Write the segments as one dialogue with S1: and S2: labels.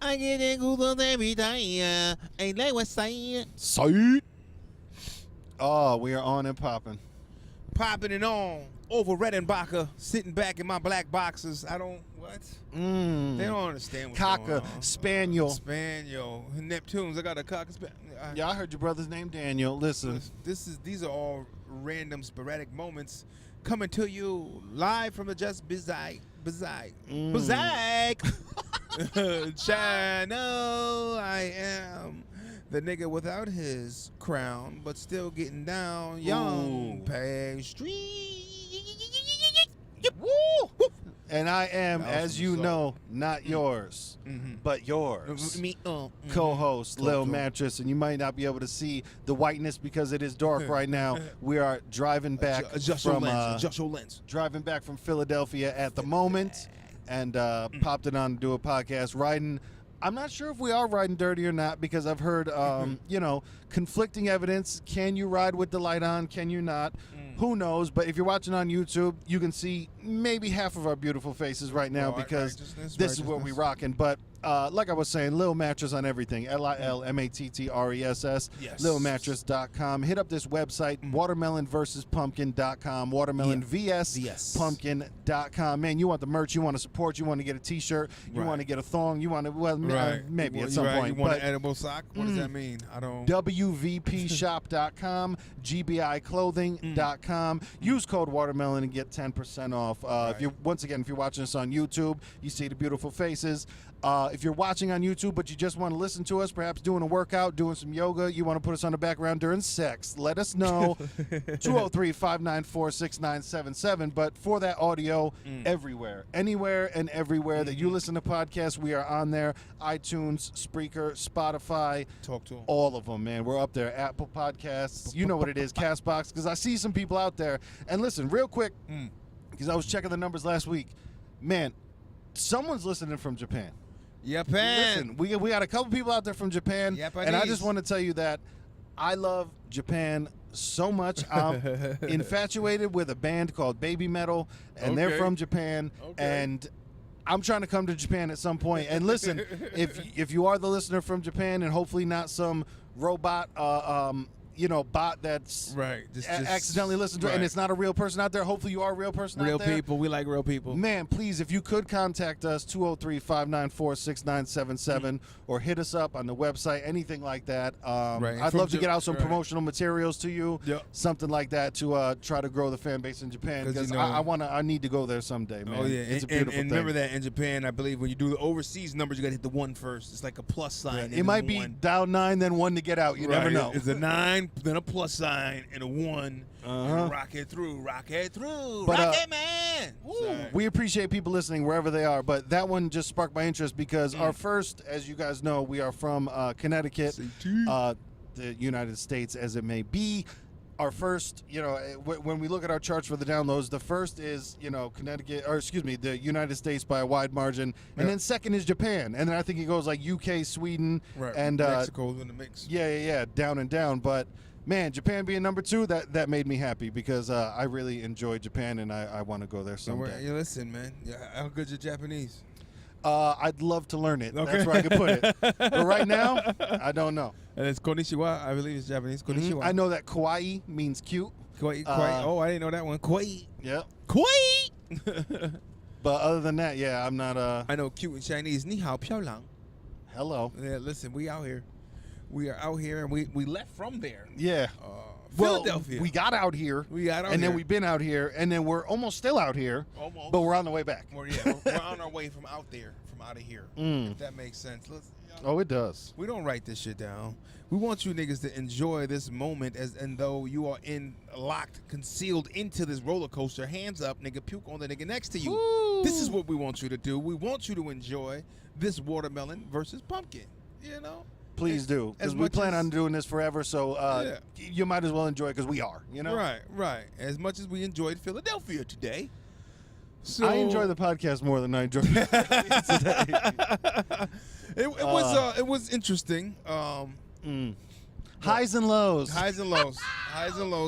S1: I get the goosebumps every time. Ain't like what saying.
S2: Sight. Oh, we are on and popping.
S1: Popping it on. Over Redenbacher, sitting back in my black boxers. I don't, what? They don't understand what's going
S2: Cocker,
S1: on.
S2: Spaniel.
S1: Spaniel. Neptunes, I got a cocker spaniel.
S2: Yeah, I heard your brother's name, Daniel. Listen.
S1: These are all random, sporadic moments coming to you live from the Just Bizarre channel. I am the nigga without his crown, but still getting down. Young pastry.
S2: Woo! And I am, as you know, not yours, but yours. Co-host Lil Mattress, and you might not be able to see the whiteness because it is dark right now. We are driving back driving back from Philadelphia at the moment, and popped it on to do a podcast. Riding, I'm not sure if we are riding dirty or not because I've heard, conflicting evidence. Can you ride with the light on? Can you not? Who knows? But if you're watching on YouTube, you can see maybe half of our beautiful faces right now because this is what we rocking. But like I was saying, Lil Mattress on everything. LILMATTRESS.
S1: Yes.
S2: LilMattress.com. Hit up this website, watermelonversuspumpkin.com. Watermelonvspumpkin.com. Man, you want the merch, you want to support, you want to get a t-shirt, you want to get a thong, you want to, maybe at some point.
S1: You want an edible sock? What does that mean? I don't.
S2: WVPshop.com, GBIclothing.com. Use code watermelon and get 10% off. If you're watching us on YouTube, you see the beautiful faces. If you're watching on YouTube but you just want to listen to us, perhaps doing a workout, doing some yoga, you want to put us on the background during sex, let us know. 203-594-6977. But for that audio, everywhere, anywhere and everywhere that you listen to podcasts, we are on there. iTunes, Spreaker, Spotify.
S1: Talk to them.
S2: All of them, man. We're up there. Apple Podcasts. You know what it is, CastBox. Because I see some people out there. And listen, real quick, because I was checking the numbers last week. Man, someone's listening from Japan.
S1: Japan.
S2: Listen, we got a couple people out there from Japan,
S1: Japanese.
S2: and I just want to tell you that I love Japan so much. I'm infatuated with a band called Baby Metal, and they're from Japan, and I'm trying to come to Japan at some point. And listen, if you are the listener from Japan, and hopefully not some robot bot that's
S1: just
S2: accidentally listened to it, and it's not a real person out there. Hopefully you are a real person out there.
S1: Real people. We like real people.
S2: Man, please, if you could contact us, 203-594-6977, or hit us up on the website, anything like that. I'd love to get out some promotional materials to you, something like that, to try to grow the fan base in Japan, because I need to go there someday, man.
S1: Oh, yeah.
S2: It's a beautiful thing.
S1: Remember that in Japan, I believe when you do the overseas numbers, you got to hit the 1 first. It's like a plus sign.
S2: It might be down 9, then 1 to get out. You never know.
S1: It's a 9, then a plus sign, and a 1. And rock it through,
S2: But,
S1: rocket man.
S2: We appreciate people listening wherever they are, but that one just sparked my interest because our first, as you guys know, we are from Connecticut, the United States as it may be. Our first, when we look at our charts for the downloads, the first is, the United States by a wide margin, and then second is Japan, and then I think it goes like UK, Sweden, and
S1: Mexico's in the mix.
S2: Yeah, down and down, but. Man, Japan being number 2, that made me happy because I really enjoy Japan and I want to go there someday.
S1: Listen, man, how good's your Japanese?
S2: I'd love to learn it. That's where I could put it. But right now, I don't know.
S1: And it's konnichiwa. I believe it's Japanese. Konnichiwa.
S2: I know that kawaii means cute.
S1: Kawaii. I didn't know that one. Kawaii.
S2: Yep.
S1: Kawaii.
S2: But other than that, I'm not.
S1: I know cute in Chinese. Ni hao piao lang.
S2: Hello.
S1: Yeah, listen, we out here. We are out here, and we left from there.
S2: Yeah.
S1: Philadelphia.
S2: Well, we got out here. And then we've been out here, and then we're almost still out here.
S1: Almost.
S2: But we're on the way back.
S1: We're on our way from out of here. If that makes sense.
S2: It does.
S1: We don't write this shit down. We want you niggas to enjoy this moment and though you are concealed into this roller coaster. Hands up, nigga, puke on the nigga next to you. Ooh. This is what we want you to do. We want you to enjoy this watermelon versus pumpkin.
S2: Please do, because we plan on doing this forever, so you might as well enjoy it because we are,
S1: Right. As much as we enjoyed Philadelphia today. So
S2: I enjoy the podcast more than I enjoy today.
S1: It was interesting.
S2: Highs and lows.
S1: Highs and lows.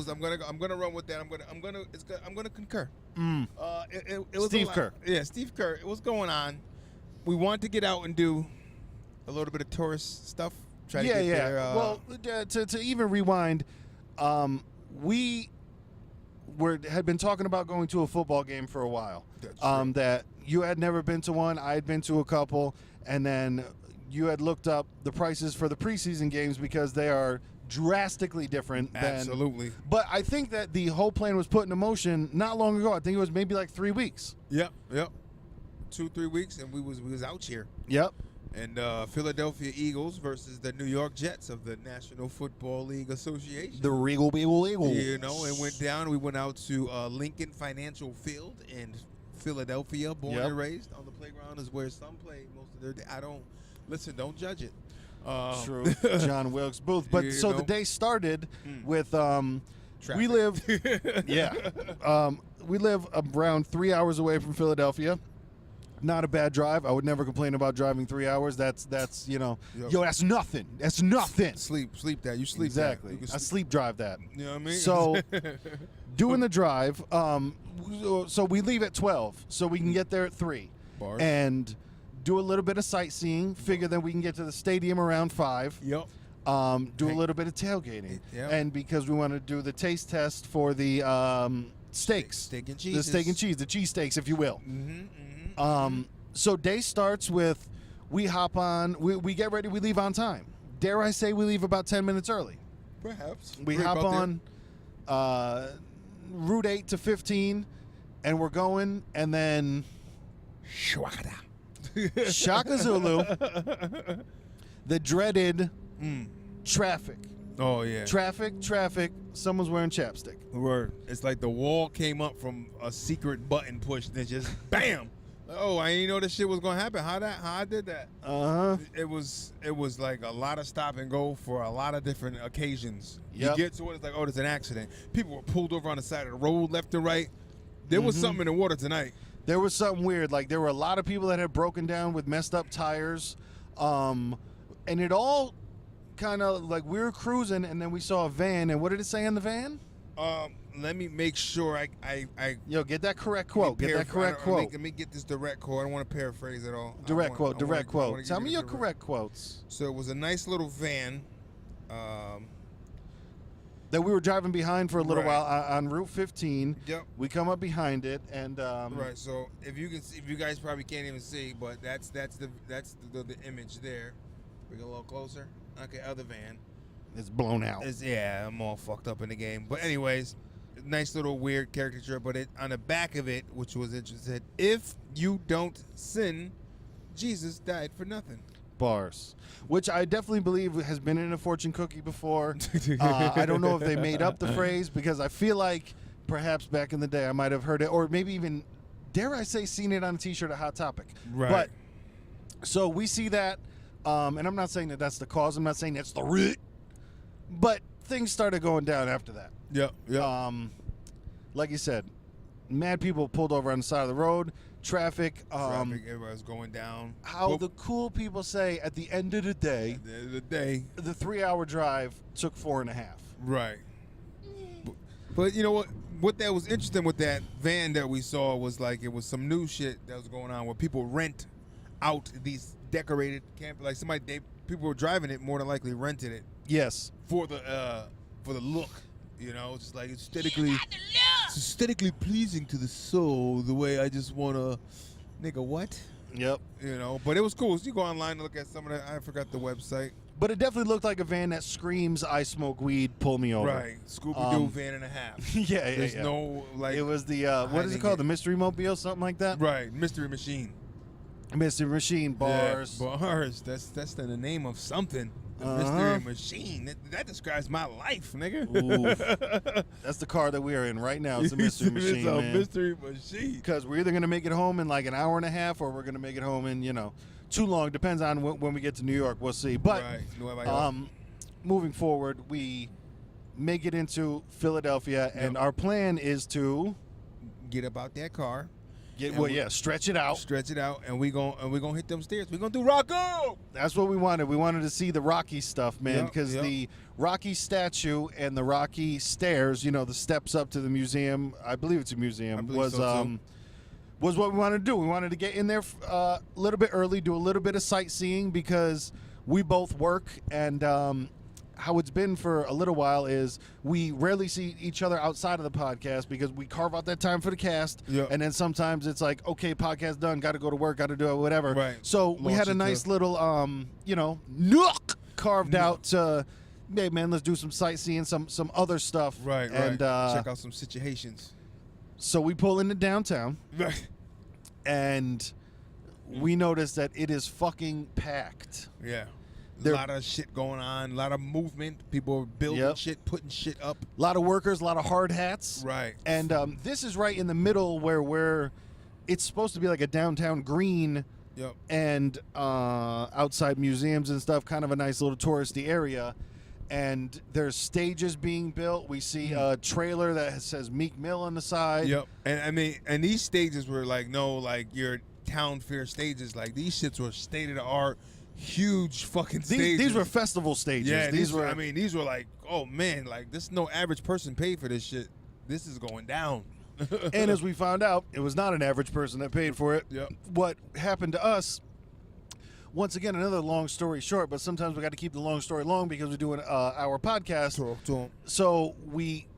S1: I'm gonna run with that. I'm gonna concur.
S2: It was Steve Kerr.
S1: Yeah, Steve Kerr. It was going on. We wanted to get out and do a little bit of tourist stuff. Try
S2: yeah,
S1: to get
S2: yeah.
S1: there.
S2: Well, to even rewind, we had been talking about going to a football game for a while.
S1: That's true.
S2: That you had never been to one, I had been to a couple, and then you had looked up the prices for the preseason games because they are drastically different.
S1: Absolutely.
S2: But I think that the whole plan was put into motion not long ago. I think it was maybe like 3 weeks.
S1: Yep. 2-3 weeks, and we was out here.
S2: Yep.
S1: And Philadelphia Eagles versus the New York Jets of the National Football League Association.
S2: The Regal Beagle Eagles.
S1: You know, it went down. We went out to Lincoln Financial Field in Philadelphia, born and raised. On the playground is where some play most of their day. Don't judge it.
S2: True. John Wilkes Booth. But so the day started with we live we live around 3 hours away from Philadelphia. Not a bad drive. I would never complain about driving 3 hours. That's that's nothing. That's nothing.
S1: Sleep that. You sleep
S2: exactly.
S1: that.
S2: I sleep drive that.
S1: You know what I mean?
S2: So doing the drive, so we leave at 12 so we can get there at 3.
S1: Bars.
S2: And do a little bit of sightseeing. Figure that we can get to the stadium around 5.
S1: Yep.
S2: Do a little bit of tailgating.
S1: Yep.
S2: And because we want to do the taste test for the steaks.
S1: Steak and cheese.
S2: The steak and cheese, the cheese steaks, if you will. So day starts with we hop on, we get ready, we leave on time. Dare I say we leave about 10 minutes early.
S1: Perhaps.
S2: We hop on Route 8 to 15, and we're going, and then Shaka Zulu, the dreaded traffic.
S1: Oh, yeah.
S2: Traffic, someone's wearing chapstick.
S1: Word. It's like the wall came up from a secret button push, then just BAM! Oh, I didn't know this shit was gonna happen. How I did that? It was like a lot of stop and go for a lot of different occasions.
S2: Yep.
S1: You get to it, it's like, oh, there's an accident. People were pulled over on the side of the road, left and right. There was something in the water tonight.
S2: There was something weird. Like there were a lot of people that had broken down with messed up tires, and it all kind of like we were cruising, and then we saw a van. And what did it say in the van?
S1: Let me make sure I
S2: get that correct quote. Get that correct quote.
S1: Let me get this direct quote. I don't want to paraphrase at all.
S2: Direct quote. Tell me your correct quotes.
S1: So it was a nice little van.
S2: That we were driving behind for a little while on Route 15.
S1: Yep.
S2: We come up behind it, and
S1: right. So if you guys probably can't even see, but that's the image there. Bring it a little closer. Okay, other van.
S2: It's blown out.
S1: I'm all fucked up in the game. But anyways, nice little weird caricature. But on the back of it, which was interesting, if you don't sin, Jesus died for nothing.
S2: Bars. Which I definitely believe has been in a fortune cookie before. I don't know if they made up the phrase, because I feel like perhaps back in the day I might have heard it, or maybe even, dare I say, seen it on a t-shirt at Hot Topic.
S1: Right.
S2: But, so we see that, and I'm not saying that that's the cause. I'm not saying that's the root. But things started going down after that.
S1: Yeah.
S2: Like you said, mad people pulled over on the side of the road. Traffic.
S1: Everybody's going down.
S2: The cool people say, at the end of the day, the 3-hour drive took 4.5.
S1: Right. But you know what? What that was interesting with that van that we saw was like it was some new shit that was going on where people rent out these decorated camper. Like people were driving it, more than likely rented it.
S2: Yes.
S1: For the look, just like it's aesthetically pleasing to the soul. The way I just wanna, nigga, what?
S2: Yep.
S1: But it was cool. So you go online and look at some of that. I forgot the website.
S2: But it definitely looked like a van that screams, "I smoke weed, pull me over."
S1: Right. Scooby-Doo van and a half.
S2: Yeah.
S1: There's no like.
S2: It was the what is it called? The Mystery Mobile, something like that.
S1: Right. Mystery Machine.
S2: Mystery Machine bars.
S1: Yeah, bars. That's the name of something. The Mystery Machine. That describes my life, nigga.
S2: Ooh. That's the car that we are in right now. It's a Mystery Machine,
S1: It's a Mystery Machine.
S2: Because we're either going to make it home in like an hour and a half, or we're going to make it home in, too long. Depends on when we get to New York. We'll see. But moving forward, we make it into Philadelphia, and our plan is to
S1: get about that car.
S2: Stretch it out.
S1: Stretch it out, and we gonna hit them stairs. We gonna do Rocco.
S2: That's what we wanted. We wanted to see the Rocky stuff, man, because the Rocky statue and the Rocky stairs, the steps up to the museum. I believe it's a museum. Was was what we wanted to do. We wanted to get in there a little bit early, do a little bit of sightseeing because we both work, and how it's been for a little while is we rarely see each other outside of the podcast because we carve out that time for the cast, and then sometimes it's like, okay, podcast done, got to go to work, got to do it, whatever.
S1: Right.
S2: So we had a nice little, nook carved out to, hey, man, let's do some sightseeing, some other stuff.
S1: Right,
S2: and,
S1: check out some situations.
S2: So we pull into downtown,
S1: Right.
S2: and we notice that it is fucking packed.
S1: Yeah. A lot of shit going on, a lot of movement. People are building shit, putting shit up.
S2: A lot of workers, a lot of hard hats.
S1: Right.
S2: And this is right in the middle where it's supposed to be like a downtown green and outside museums and stuff, kind of a nice little touristy area. And there's stages being built. We see a trailer that says Meek Mill on the side.
S1: Yep. And I mean, and these stages were like, your town fair stages. Like, these shits were state of the art, huge fucking stages.
S2: These were festival stages.
S1: Yeah,
S2: these were.
S1: I mean, these were like, oh man, like this no average person paid for this shit. This is going down.
S2: And as we found out, it was not an average person that paid for it.
S1: Yep.
S2: What happened to us? Once again, another long story short, but sometimes we got to keep the long story long because we're doing our podcast.
S1: Talk to 'em.
S2: So we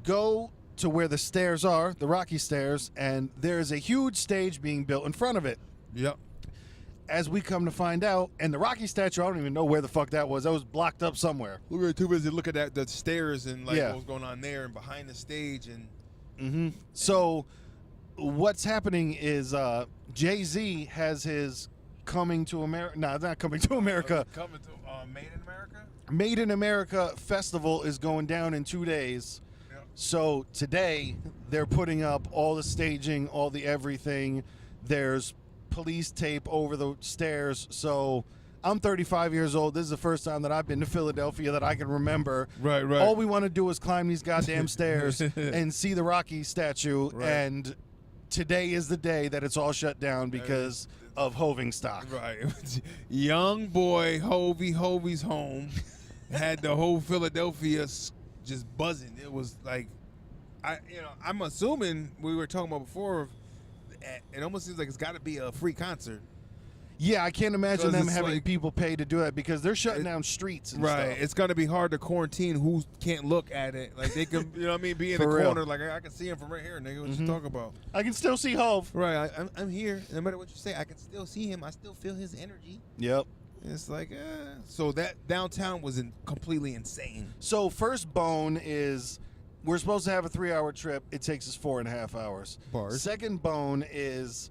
S2: go to where the stairs are, the Rocky Stairs, and there is a huge stage being built in front of it.
S1: Yep.
S2: As we come to find out, and the Rocky statue, I don't even know where the fuck that was. That was blocked up somewhere.
S1: We were too busy looking at the stairs and like what was going on there and behind the stage and.
S2: So what's happening is Jay-Z has his Coming to America. No, it's not Coming to America.
S1: Coming to Made in America?
S2: Made in America festival is going down in 2 days.
S1: Yep.
S2: So today they're putting up all the staging, all the everything. There's police tape over the stairs. So I'm 35 years old. This is the first time that I've been to Philadelphia that I can remember.
S1: Right.
S2: All we want to do is climb these goddamn stairs and see the Rocky statue.
S1: Right.
S2: And today is the day that it's all shut down because of hoving stock.
S1: Right. Young boy Hovey's home had the whole Philadelphia just buzzing. It was like, I'm assuming we were talking about before. It almost seems like it's got to be a free concert.
S2: Yeah, I can't imagine them having
S1: like,
S2: people pay to do that because they're shutting down streets and stuff.
S1: Right. It's going to be hard to quarantine who can't look at it. Like, they can, be in the corner. Like, I can see him from right here, nigga. What you talking about?
S2: I can still see Hov.
S1: Right. I'm here. No matter what you say, I can still see him. I still feel his energy.
S2: Yep.
S1: It's like, So that downtown was completely insane.
S2: So first bone is we're supposed to have a 3-hour trip. It takes us 4.5 hours.
S1: Bars.
S2: Second bone is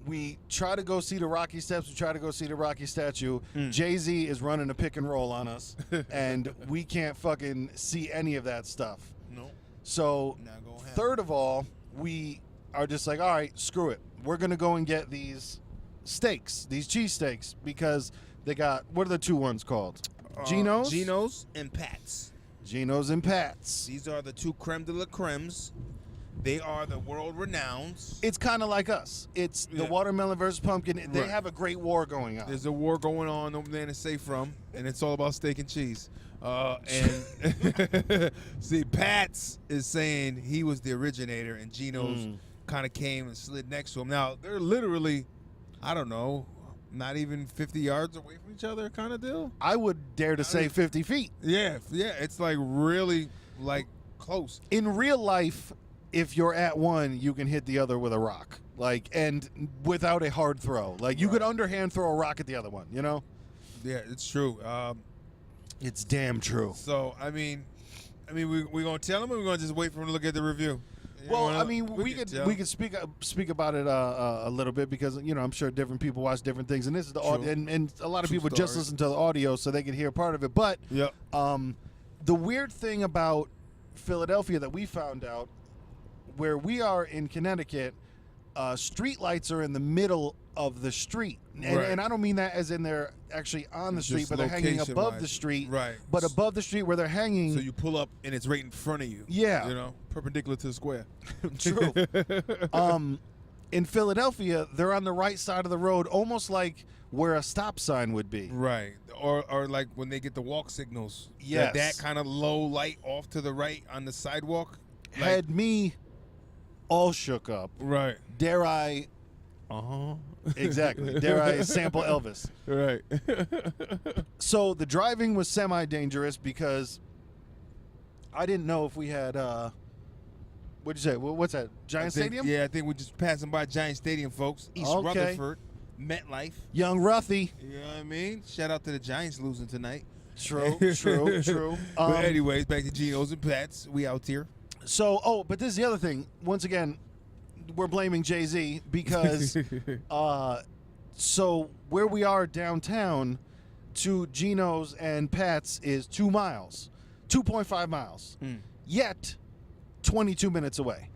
S2: we try to go see the Rocky Steps. We try to go see the Rocky statue. Jay-Z is running a pick and roll on us, and we can't fucking see any of that stuff.
S1: No.
S2: So
S1: Not gonna happen.
S2: third of all, we are just like, all right, screw it. We're going to go and get these steaks, these cheese steaks, because they got, what are the two ones called? Geno's?
S1: Geno's and Pat's.
S2: Geno's and Pat's.
S1: These are the two creme de la cremes. They are the world renowns.
S2: It's kind of like us. It's the watermelon versus pumpkin. They have a great war going on.
S1: There's a war going on, no man is safe from, and it's all about steak and cheese. And see, Pat's is saying he was the originator, and Geno's kind of came and slid next to him. Now, they're literally, I don't know, not even 50 yards away from each other kind of deal.
S2: I would dare to say 50 feet.
S1: Yeah, it's like really like close.
S2: In real life, if you're at one, you can hit the other with a rock, and without a hard throw. Like, you could underhand throw a rock at the other one, you know?
S1: Yeah, it's true.
S2: It's damn true.
S1: So, I mean, we gonna tell him, or we gonna just wait for him to look at the review?
S2: Well, we could speak about it a little bit because I'm sure different people watch different things, and this is the audio, and a lot of people just listen to the audio so they can hear part of it. But the weird thing about Philadelphia that we found out, where we are in Connecticut, street lights are in the middle of the street, and I don't mean that as in they're actually on the street, but they're hanging above the street.
S1: Right.
S2: But above the street where they're hanging.
S1: So you pull up and it's right in front of you.
S2: Yeah.
S1: Perpendicular to the square.
S2: True. In Philadelphia, they're on the right side of the road, almost like where a stop sign would be.
S1: Right. Or like when they get the walk signals.
S2: Yes.
S1: That kind of low light off to the right on the sidewalk.
S2: Had me all shook up.
S1: Right.
S2: Dare I Exactly. Dare I sample Elvis?
S1: Right.
S2: So the driving was semi-dangerous because I didn't know if we had, what'd you say? What's that? Giant Stadium?
S1: Yeah, I think we're just passing by Giant Stadium, folks. East Rutherford, MetLife.
S2: Young Ruthie.
S1: You know what I mean? Shout out to the Giants losing tonight.
S2: True.
S1: But anyways, back to Geno's and Pats. We out here.
S2: So, but this is the other thing. Once again, we're blaming Jay-Z because so where we are downtown to Geno's and Pat's is 2 miles, 2.5 miles, yet 22 minutes away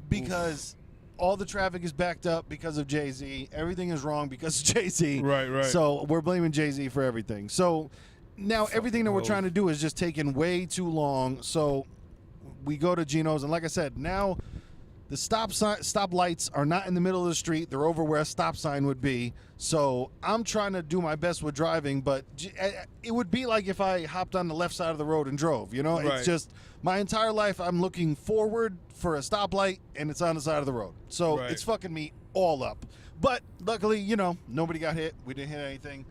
S2: because all the traffic is backed up because of Jay-Z. Everything is wrong because of Jay-Z.
S1: Right.
S2: So we're blaming Jay-Z for everything. So now everything that we're trying to do is just taking way too long. So we go to Geno's, and like I said, now the stop lights are not in the middle of the street. They're over where a stop sign would be. So I'm trying to do my best with driving, but it would be like if I hopped on the left side of the road and drove. You know,
S1: Right.
S2: It's just my entire life I'm looking forward for a stoplight, and it's on the side of the road. So
S1: Right.
S2: it's fucking me all up. But luckily, you know, nobody got hit. We didn't hit anything.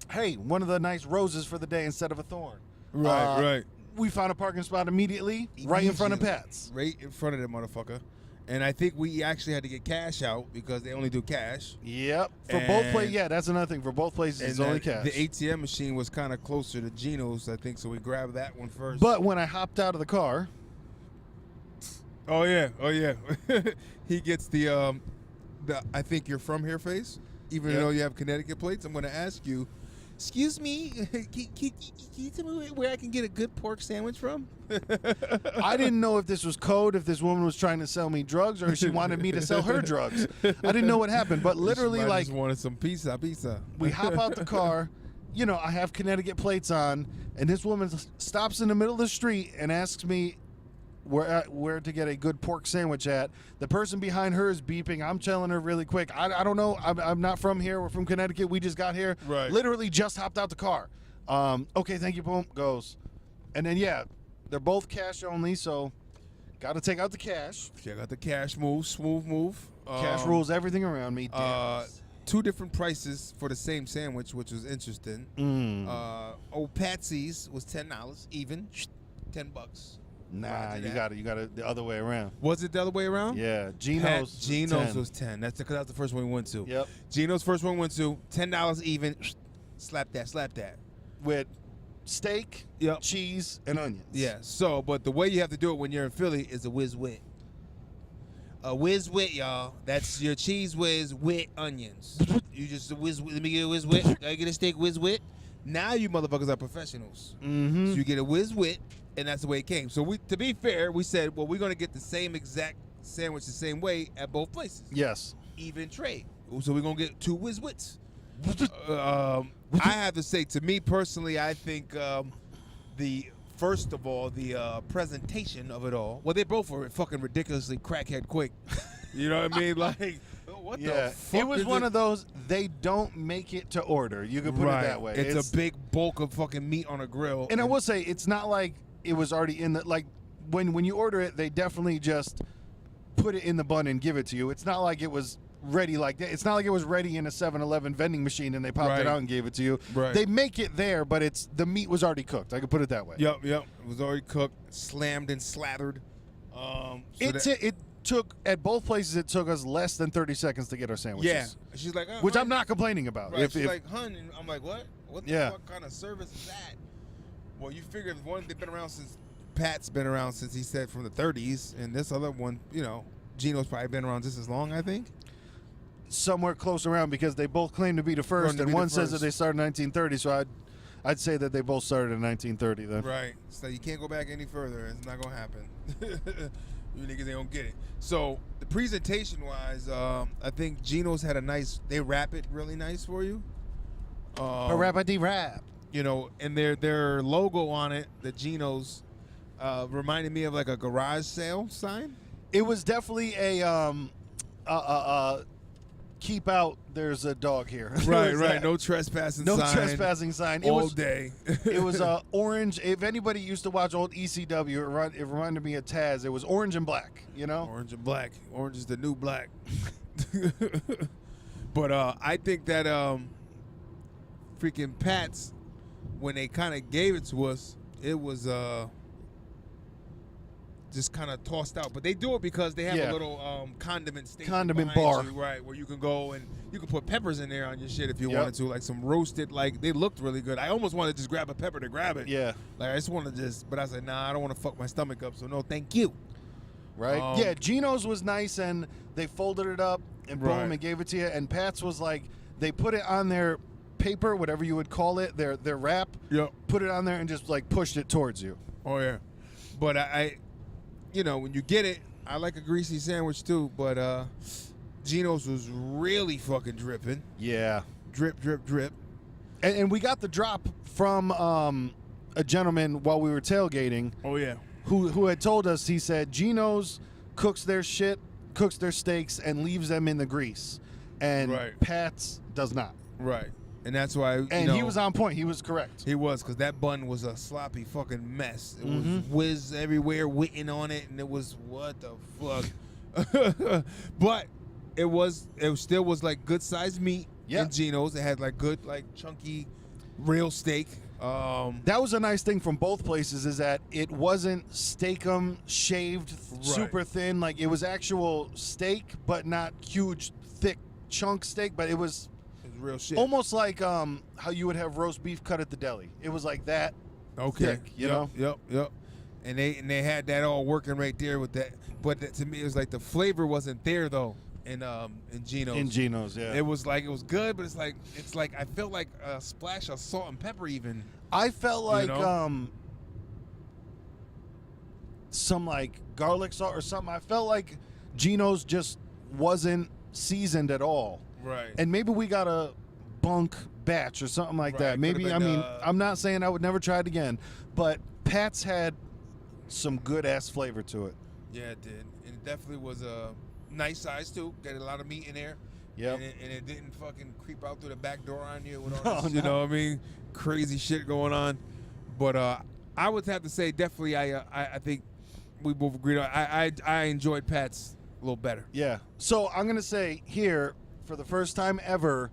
S2: Hey, one of the nice roses for the day instead of a thorn.
S1: Right.
S2: We found a parking spot immediately right in front of Pat's.
S1: Right in front of that motherfucker. And I think we actually had to get cash out because they only do cash.
S2: Yep. For both places, yeah, that's another thing. For both places, it's only cash.
S1: The ATM machine was kind of closer to Geno's, I think, so we grabbed that one first.
S2: But when I hopped out of the car.
S1: Oh, yeah. He gets the I think you're from here face. Even though you have Connecticut plates, I'm going to ask you, excuse me, can you tell me where I can get a good pork sandwich from?
S2: I didn't know if this was code, if this woman was trying to sell me drugs, or if she wanted me to sell her drugs. I didn't know what happened, but literally,
S1: I just wanted some pizza.
S2: We hop out the car. You know, I have Connecticut plates on, and this woman stops in the middle of the street and asks me where to get a good pork sandwich at. The person behind her is beeping. I'm telling her really quick. I don't know. I'm not from here. We're from Connecticut. We just got here.
S1: Right.
S2: Literally just hopped out the car. Okay, thank you. Boom, goes. And then, yeah, they're both cash only, so got to take out the cash.
S1: Check out the cash move, smooth move.
S2: Cash rules everything around me.
S1: Two different prices for the same sandwich, which was interesting. Old Patsy's was $10 even, $10.
S2: Nah, you got it the other way around.
S1: Was it the other way around?
S2: Yeah, Geno's
S1: was 10. That's because that's the first one we went to.
S2: Yep.
S1: Geno's first one we went to, $10 even. Slap that.
S2: With steak, cheese, and onions.
S1: Yeah. So, but the way you have to do it when you're in Philly is a whiz wit. A whiz wit, y'all. That's your cheese whiz with onions. You just whiz. Let me get a whiz wit. I get a steak whiz wit. Now you motherfuckers are professionals.
S2: Mm-hmm.
S1: So you get a whiz wit, and that's the way it came. So to be fair, we said, well, we're gonna get the same exact sandwich the same way at both places.
S2: Yes.
S1: Even trade. So we're gonna get two whiz wits. I have to say, to me personally, I think first of all, the presentation of it all. Well, they both were fucking ridiculously crackhead quick. You know what I mean? Like, what the fuck?
S2: It was one of those, they don't make it to order. You could put it that way.
S1: It's a big bulk of fucking meat on a grill.
S2: And I will say, it's not like it was already in the, like, when you order it, they definitely just put it in the bun and give it to you. It's not like it was ready like that. It's not like it was ready in a 7-Eleven vending machine and they popped it out and gave it to you.
S1: Right.
S2: They make it there, but the meat was already cooked. I could put it that way.
S1: Yep. It was already cooked, slammed and slathered.
S2: It took, at both places, it took us less than 30 seconds to get our sandwiches.
S1: Yeah. She's like,
S2: which I'm not complaining about.
S1: Right. She's like, hun, and I'm like, what? What the fuck kind of service is that? Well, you figure one, they've been around since, Pat's been around since, he said, from the 30s, and this other one, you know, Geno's probably been around just as long, I think.
S2: Somewhere close around, because they both claim to be the first, and one says that they started in 1930, so I'd say that they both started in 1930 then.
S1: Right. So you can't go back any further. It's not going to happen. You niggas, they don't get it. So the presentation-wise, I think Geno's had they wrap it really nice for you.
S2: Rappity-rap.
S1: You know, and their logo on it, the Geno's, reminded me of like a garage sale sign.
S2: It was definitely a keep out, there's a dog here.
S1: Right. No trespassing sign.
S2: No trespassing sign.
S1: All day.
S2: It was orange. If anybody used to watch old ECW, it reminded me of Taz. It was orange and black, you know?
S1: Orange and black. Orange is the new black. But I think that freaking Pat's, when they kind of gave it to us, it was just kind of tossed out. But they do it because they have a little condiment station
S2: condiment
S1: behind
S2: bar,
S1: you, right, where you can go and you can put peppers in there on your shit if you wanted to, like some roasted. Like they looked really good. I almost wanted to just grab a pepper to grab it.
S2: Yeah.
S1: Like I just wanted to but I said, nah, I don't want to fuck my stomach up. So no, thank you.
S2: Right. Yeah. Geno's was nice, and they folded it up and boom, and gave it to you. And Pat's was like they put it on their paper, whatever you would call it, their wrap.
S1: Yep.
S2: Put it on there and just like pushed it towards you.
S1: Oh yeah. But I you know, when you get it, I like a greasy sandwich too, but Geno's was really fucking dripping.
S2: Yeah.
S1: Drip, drip, drip.
S2: And we got the drop from a gentleman while we were tailgating.
S1: Oh yeah.
S2: Who had told us, he said Geno's cooks their steaks and leaves them in the grease. And Pat's does not.
S1: Right. And that's why
S2: he was on point. He was correct.
S1: He was, because that bun was a sloppy fucking mess. It was whiz everywhere, witting on it, and it was what the fuck. But it still was like good sized meat in Geno's. It had like good, like chunky real steak.
S2: That was a nice thing from both places, is that it wasn't steakum shaved super thin. Like it was actual steak, but not huge thick chunk steak, but it was
S1: real shit.
S2: Almost like how you would have roast beef cut at the deli. It was like that.
S1: Okay.
S2: Thick, you know?
S1: Yep. And they had that all working right there with that. But to me, it was like the flavor wasn't there though in Geno's.
S2: In Geno's, yeah.
S1: It was good, but it's like I felt like a splash of salt and pepper even.
S2: I felt like some like garlic salt or something. I felt like Geno's just wasn't seasoned at all.
S1: Right.
S2: And maybe we got a bunk batch or something like that. Maybe, I mean, I'm not saying I would never try it again, but Pat's had some good-ass flavor to it.
S1: Yeah, it did. And it definitely was a nice size, too. Got a lot of meat in there.
S2: Yep.
S1: And it didn't fucking creep out through the back door on you with all this, you know what I mean? Crazy shit going on. But I would have to say, definitely, I think we both agreed on I enjoyed Pat's a little better.
S2: Yeah. So I'm going to say here, for the first time ever,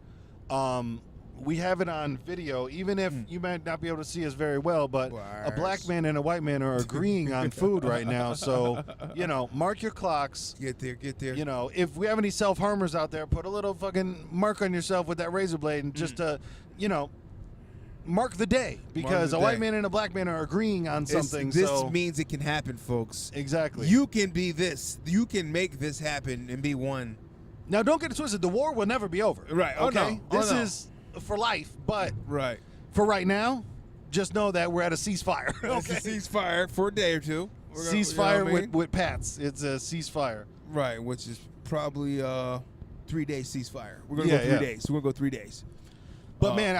S2: we have it on video, even if you might not be able to see us very well, but a black man and a white man are agreeing on food right now. So, you know, mark your clocks.
S1: Get there.
S2: You know, if we have any self-harmers out there, put a little fucking mark on yourself with that razor blade and just to, you know, mark the day, because a white man and a black man are agreeing on something.
S1: This means it can happen, folks.
S2: Exactly.
S1: You can be this. You can make this happen and be one.
S2: Now, don't get it twisted. The war will never be over.
S1: Right.
S2: Okay.
S1: Oh, no.
S2: This is for life, but
S1: right.
S2: For right now, just know that we're at a ceasefire.
S1: Okay. It's a ceasefire for a day or two.
S2: Ceasefire, you know what I mean? with Pats. It's a ceasefire.
S1: Right, which is probably 3-day ceasefire. We're gonna go 3 days. We're gonna go 3 days.
S2: But man,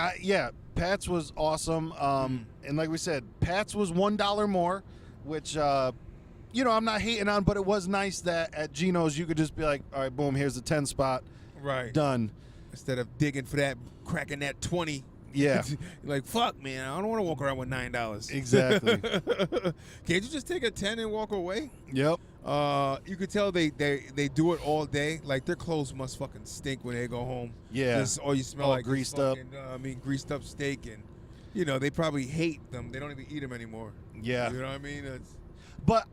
S2: Pats was awesome. And like we said, Pats was $1 more, which you know, I'm not hating on, but it was nice that at Geno's you could just be like, all right, boom, here's the 10 spot.
S1: Right.
S2: Done.
S1: Instead of digging for that, cracking that 20.
S2: Yeah.
S1: Like, fuck, man, I don't want to walk around with $9.
S2: Exactly.
S1: Can't you just take a 10 and walk away?
S2: Yep.
S1: You could tell they do it all day. Like, their clothes must fucking stink when they go home.
S2: Yeah.
S1: Or you smell like
S2: greased
S1: fucking, greased up steak. And, you know, they probably hate them. They don't even eat them anymore.
S2: Yeah.
S1: You know what I mean?
S2: But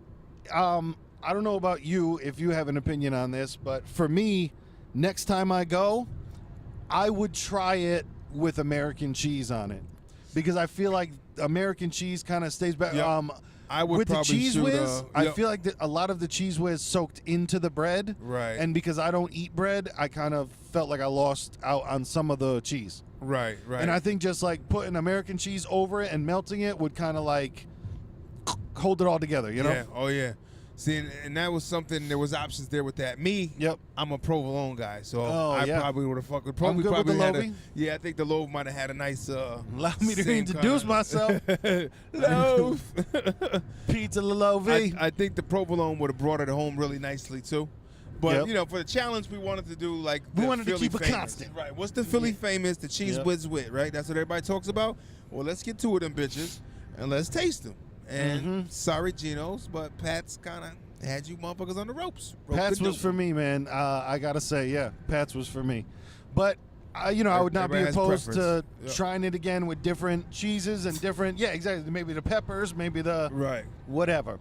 S2: I don't know about you, if you have an opinion on this, but for me, next time I go, I would try it with American cheese on it, because I feel like American cheese kind of stays back.
S1: Yep. I would
S2: with the cheese whiz, I
S1: yep.
S2: feel like a lot of the cheese whiz soaked into the bread.
S1: Right.
S2: And because I don't eat bread, I kind of felt like I lost out on some of the cheese.
S1: Right.
S2: And I think just like putting American cheese over it and melting it would kind of like hold it all together, you know?
S1: Yeah. Oh, yeah. See, and that was something, there was options there with that. Me, I'm a provolone guy, so I probably would have fucking probably had I think the loaf might have had a nice
S2: allow me to introduce myself.
S1: Loaf.
S2: Pizza Lovi.
S1: I think the provolone would have brought it home really nicely too. But you know, for the challenge we wanted to do, like,
S2: we wanted
S1: Philly
S2: to keep it constant.
S1: Right. What's the Philly famous? The cheese whiz wit, right? That's what everybody talks about. Well, let's get to it, them bitches, and let's taste them. And sorry, Geno's, but Pat's kind of They had you motherfuckers on the ropes. Rope
S2: Pat's
S1: the
S2: was
S1: dope.
S2: for me, man. I gotta say, yeah, Pat's was for me. But I would not be
S1: Everybody has
S2: opposed to
S1: preference. Yep.
S2: trying it again with different cheeses and different. Yeah, exactly. Maybe the peppers, maybe the
S1: Right.
S2: whatever.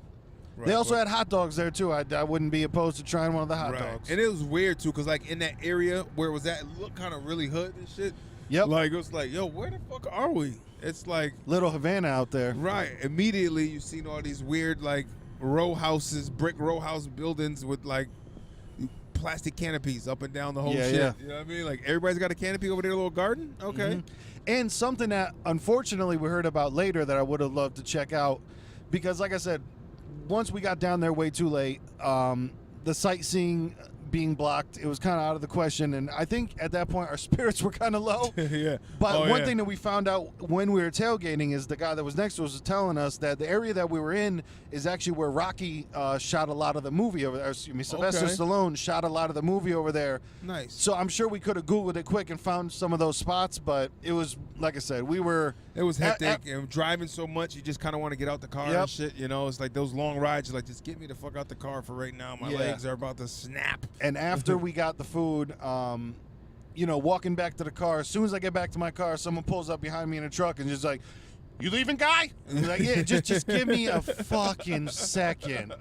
S1: Right.
S2: They also
S1: But-
S2: had hot dogs there too. I wouldn't be opposed to trying one of the hot
S1: right.
S2: dogs.
S1: And it was weird too, cause like in that area where it was at, it looked kind of really hood and shit.
S2: Yep.
S1: Like it was like, yo, where the fuck are we? It's like,
S2: Little Havana out there.
S1: right. Immediately you seen all these weird like row houses, brick row house buildings with like plastic canopies up and down the whole
S2: Yeah,
S1: shit.
S2: yeah.
S1: You know what I mean? Like everybody's got a canopy over their little garden. Okay.
S2: Mhm. And something that unfortunately we heard about later that I would have loved to check out, because like I said, once we got down there way too late, the sightseeing being blocked, it was kind of out of the question. And I think at that point our spirits were kind of low.
S1: Yeah.
S2: But
S1: Oh,
S2: one
S1: yeah.
S2: thing that we found out when we were tailgating is the guy that was next to us was telling us that the area that we were in is actually where Rocky shot a lot of the movie over there. Excuse me, Sylvester
S1: Okay.
S2: Stallone shot a lot of the movie over there.
S1: Nice.
S2: So I'm sure we could have Googled it quick and found some of those spots, but it was, like I said, we were...
S1: It was hectic and driving so much, you just kind of want to get out the car
S2: Yep.
S1: and shit. You know, it's like those long rides. You're like, just get me the fuck out the car for right now. My
S2: Yeah.
S1: legs are about to snap.
S2: And after we got the food, walking back to the car, as soon as I get back to my car, someone pulls up behind me in a truck and just like, "You leaving, guy?" And he's like, "Yeah, just give me a fucking second."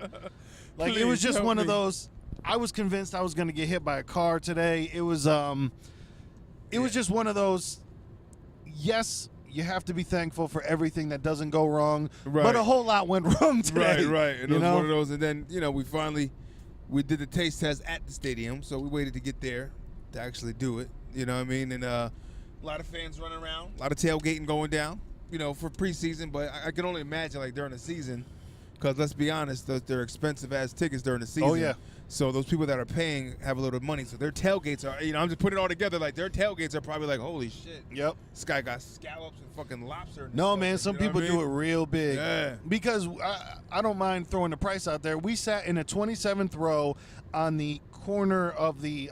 S2: Like it was
S1: Please
S2: just
S1: help
S2: one of
S1: me.
S2: those. I was convinced I was going to get hit by a car today. It was just one of those. Yes, you have to be thankful for everything that doesn't go wrong,
S1: Right.
S2: but a whole lot went wrong today.
S1: Right. And it
S2: you
S1: was
S2: know?
S1: one of those. And then, we did the taste test at the stadium. So we waited to get there to actually do it. You know what I mean? And a lot of fans running around, a lot of tailgating going down, for preseason. But I can only imagine like during the season, because let's be honest, they're expensive ass tickets during the season.
S2: Oh, yeah.
S1: So those people that are paying have a little money. So their tailgates are, I'm just putting it all together. Like their tailgates are probably like, holy shit.
S2: Yep.
S1: This guy got scallops and fucking lobster. and
S2: No,
S1: stuff,
S2: man,
S1: you
S2: some
S1: know what
S2: people
S1: I
S2: do
S1: mean?
S2: it real big.
S1: Yeah.
S2: Because I don't mind throwing the price out there. We sat in a 27th row on the corner of the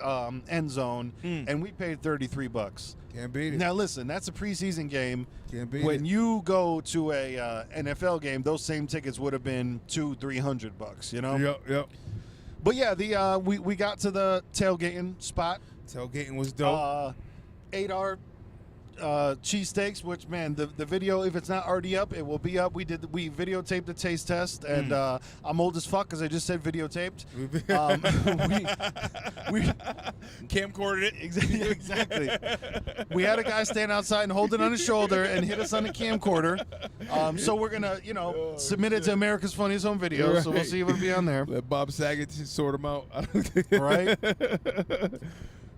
S2: end zone, and we paid $33.
S1: Can't beat it.
S2: Now, listen, that's a preseason game.
S1: Can't beat
S2: When
S1: it.
S2: you go to a NFL game, those same tickets would have been $200-$300, you know?
S1: Yep.
S2: But yeah, we got to the tailgating spot.
S1: Tailgating was dope.
S2: Ate our cheesesteaks, which, man, the video, if it's not already up, it will be up. We videotaped the taste test, and I'm old as fuck because I just said videotaped. we
S1: Camcorded it.
S2: exactly. We had a guy stand outside and hold it on his shoulder and hit us on the camcorder. So we're gonna, submit it to America's Funniest Home Videos. So we'll
S1: Right.
S2: see if it'll be on there.
S1: Let Bob Saget sort him out.
S2: Right?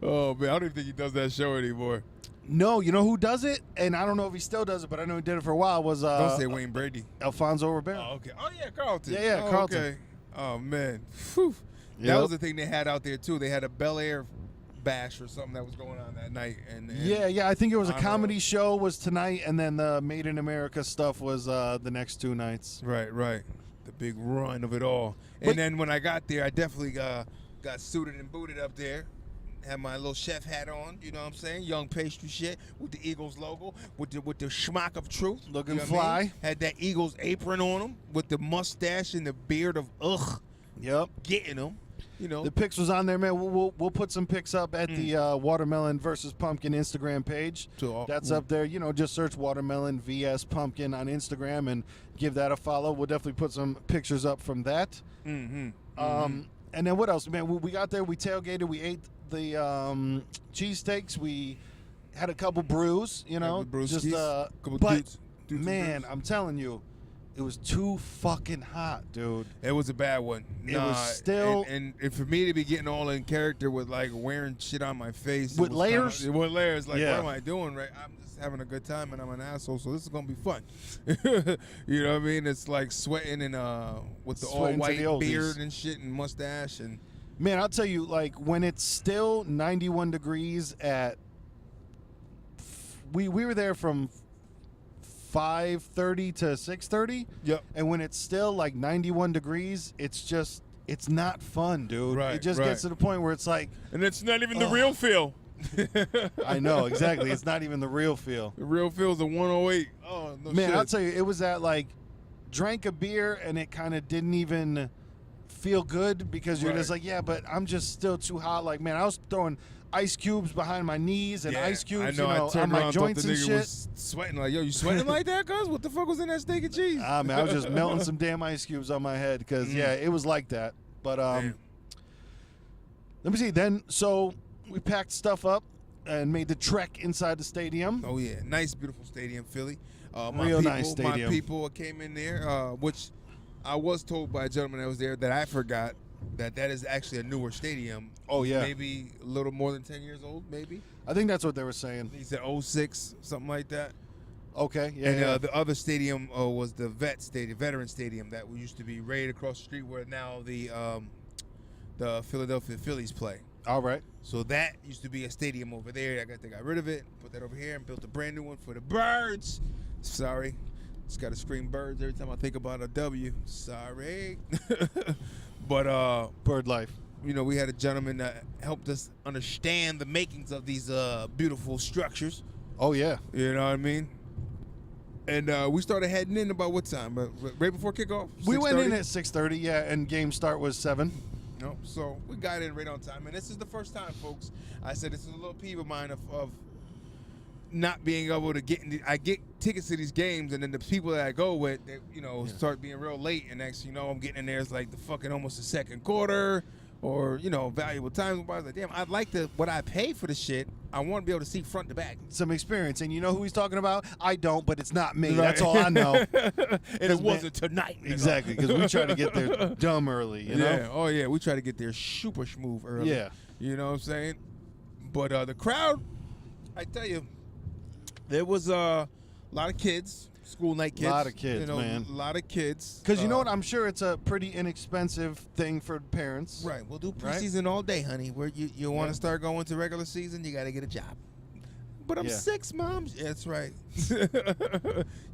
S1: Oh, man. I don't even think he does that show anymore.
S2: No, you know who does it? And I don't know if he still does it, but I know he did it for a while. Was
S1: Don't say Wayne Brady.
S2: Alfonso Ribeiro.
S1: Oh, okay. Oh, yeah, Carlton.
S2: Yeah,
S1: Oh,
S2: Carlton.
S1: Okay. Oh, man. Whew. That
S2: Yep.
S1: was the thing they had out there, too. They had a Bel Air bash or something that was going on that night. And
S2: Yeah. I think it was a
S1: I don't
S2: comedy
S1: know.
S2: show was tonight, and then the Made in America stuff was the next 2 nights.
S1: Right. The big run of it all.
S2: But-
S1: And then when I got there, I definitely got suited and booted up there. Had my little chef hat on, you know what I'm saying? Young pastry shit with the Eagles logo, with the schmack of truth.
S2: Looking
S1: you know what I mean?
S2: fly.
S1: Had that Eagles apron on him with the mustache and the beard of
S2: Yep.
S1: getting him. You know.
S2: The pics was on there, man. We'll put some pics up at the Watermelon versus Pumpkin Instagram page.
S1: So,
S2: That's up there. Just search Watermelon vs Pumpkin on Instagram and give that a follow. We'll definitely put some pictures up from that.
S1: Mm-hmm.
S2: And then what else, man? We got there. We tailgated. We ate the cheesesteaks. We had a couple brews.
S1: Couple brewskis,
S2: just
S1: couple
S2: but
S1: dudes and
S2: man,
S1: brews.
S2: I'm telling you, it was too fucking hot, dude.
S1: It was a bad one.
S2: It was still-
S1: and for me to be getting all in character with like wearing shit on my face it
S2: With
S1: was
S2: layers?
S1: with layers, like
S2: Yeah.
S1: what am I doing? Right, I'm just having a good time and I'm an asshole, so this is gonna be fun. You know what I mean? It's like sweating and with the all
S2: Sweating to
S1: white
S2: the oldies.
S1: beard and shit and mustache and
S2: Man, I'll tell you, like when it's still 91 degrees at, we were there from 5:30 to 6:30.
S1: Yep.
S2: And when it's still like 91 degrees, it's not fun, dude.
S1: Right,
S2: It just
S1: right.
S2: gets to the point where it's like,
S1: And it's not even the real feel.
S2: I know exactly. It's not even the real feel.
S1: The real feel is a 108. Oh no
S2: Man,
S1: shit.
S2: I'll tell you, it was that like drank a beer and it kind of didn't even feel good because you're just like, yeah, but I'm just still too hot. Like, man, I was throwing ice cubes behind my knees and ice cubes, on my joints and shit.
S1: Was sweating like, yo, you sweating like that, cuz? What the fuck was in that steak and cheese?
S2: Man, I was just melting some damn ice cubes on my head because, yeah, it was like that. But let me see. Then, so we packed stuff up and made the trek inside the stadium.
S1: Oh, yeah. Nice, beautiful stadium, Philly.
S2: Nice stadium.
S1: My people came in there, which I was told by a gentleman that was there that I forgot that is actually a newer stadium.
S2: Oh, yeah.
S1: Maybe a little more than 10 years old, maybe.
S2: I think that's what they were saying.
S1: He said 06, something like that.
S2: Okay, yeah.
S1: And the other stadium was the Veteran Stadium that used to be right across the street where now the Philadelphia Phillies play.
S2: All right.
S1: So that used to be a stadium over there. They got rid of it, put that over here, and built a brand new one for the Birds. Sorry. Just got to scream Birds every time I think about a W. Sorry. But
S2: Bird life.
S1: You know, we had a gentleman that helped us understand the makings of these beautiful structures.
S2: Oh, yeah.
S1: You know what I mean? And we started heading in about what time? Right before kickoff?
S2: We went in at 6:30, yeah, and game start was 7.
S1: No, so we got in right on time. And this is the first time, folks. I said this is a little peeve of mine of not being able to get I get tickets to these games, and then the people that I go with, they, start being real late, and next I'm getting in there, it's like the fucking almost the second quarter, or valuable time. I was like, damn, I'd like what I pay for the shit. I want to be able to see front to back.
S2: Some experience, and you know who he's talking about? I don't, but it's not me. Right. That's all I know.
S1: And it wasn't tonight.
S2: Exactly, because we try to get there dumb early, you know?
S1: Yeah, oh yeah, we try to get there super smooth early.
S2: Yeah.
S1: You know what I'm saying? But the crowd, I tell you, there was a lot of kids. School night kids.
S2: A lot of kids, man.
S1: A lot of kids.
S2: Because you know what? I'm sure it's a pretty inexpensive thing for parents.
S1: Right. We'll do preseason all day, honey. Where you want to start going to regular season, you got to get a job. But I'm 6, Mom. Yeah, that's right.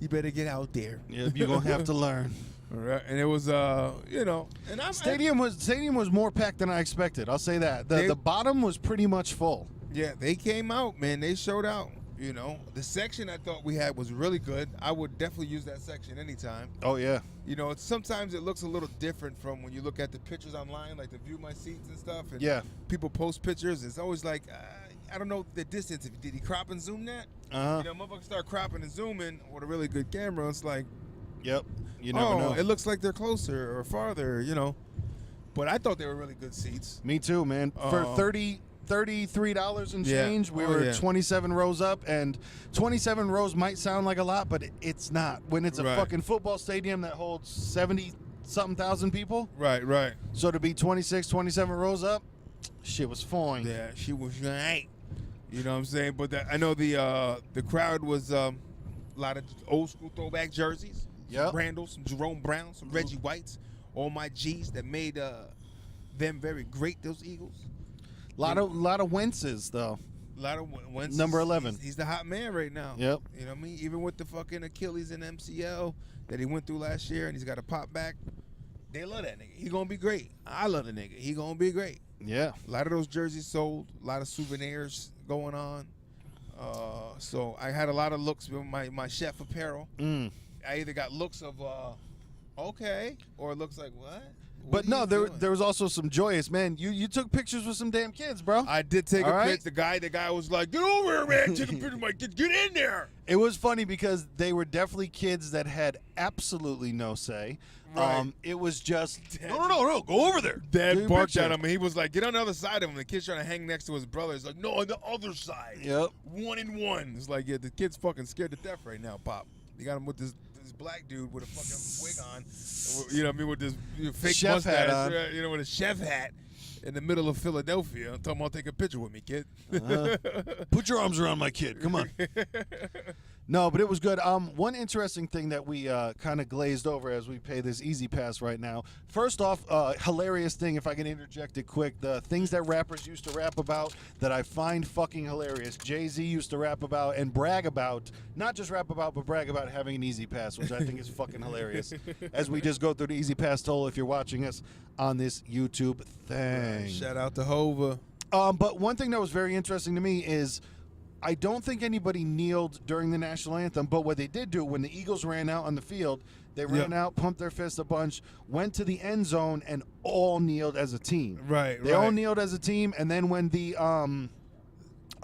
S1: You better get out there.
S2: Yeah, you're going to have to learn.
S1: All right. And it was, and
S2: Stadium was more packed than I expected. I'll say that. The bottom was pretty much full.
S1: Yeah, they came out, man. They showed out. The section I thought we had was really good. I would definitely use that section anytime.
S2: Oh, yeah.
S1: Sometimes it looks a little different from when you look at the pictures online, like the View My Seats and stuff. And people post pictures. It's always like, I don't know the distance. Did he crop and zoom that? Motherfuckers start cropping and zooming with a really good camera. It's like,
S2: yep, you never know.
S1: It looks like they're closer or farther, But I thought they were really good seats.
S2: Me too, man. For $33 and change. We were 27 rows up, and 27 rows might sound like a lot, but it's not. When it's a fucking football stadium that holds 70-something thousand people.
S1: Right.
S2: So to be 26, 27 rows up, shit was fine.
S1: Yeah, she was right. You know what I'm saying? But I know the crowd was a lot of old school throwback jerseys.
S2: Yeah.
S1: Some Randall, some Jerome Brown, some Reggie Whites, all my G's that made them very great, those Eagles.
S2: Lot of Wentzes, though.
S1: A lot of Wentzes.
S2: Number 11.
S1: He's the hot man right now.
S2: Yep.
S1: You know what I mean? Even with the fucking Achilles and MCL that he went through last year, and he's got to pop back. They love that nigga. He gonna be great. I love the nigga. He gonna be great.
S2: Yeah.
S1: A lot of those jerseys sold. A lot of souvenirs going on. So I had a lot of looks with my chef apparel. I either got looks of okay, or it looks like what?
S2: But no, there was also some joyous, man. You took pictures with some damn kids, bro.
S1: I did take a picture. The guy was like, "Get over here, man! Take a picture of my kids. Get in there."
S2: It was funny because they were definitely kids that had absolutely no say.
S1: Right.
S2: It was just no, go over there.
S1: Dad barked at him, and he was like, "Get on the other side of him." The kid's trying to hang next to his brother. He's like, "No, on the other side."
S2: Yep.
S1: 1-and-1. It's like, yeah, the kid's fucking scared to death right now, Pop. You got him with this black dude with a fucking wig on, you know what I mean, with this fake
S2: chef
S1: mustache,
S2: hat on.
S1: with a chef hat in the middle of Philadelphia. I'm talking about, take a picture with me, kid.
S2: Put your arms around my kid. Come on. No, but it was good. One interesting thing that we kind of glazed over as we pay this Easy Pass right now. First off, hilarious thing, if I can interject it quick, the things that rappers used to rap about that I find fucking hilarious. Jay-Z used to rap about and brag about, not just rap about, but brag about having an Easy Pass, which I think is fucking hilarious. As we just go through the Easy Pass toll, if you're watching us on this YouTube thing.
S1: Shout out to Hova.
S2: But one thing that was very interesting to me is, I don't think anybody kneeled during the national anthem, but what they did do when the Eagles ran out on the field, they ran out, pumped their fist a bunch, went to the end zone, and all kneeled as a team.
S1: Right,
S2: They all kneeled as a team, and then when the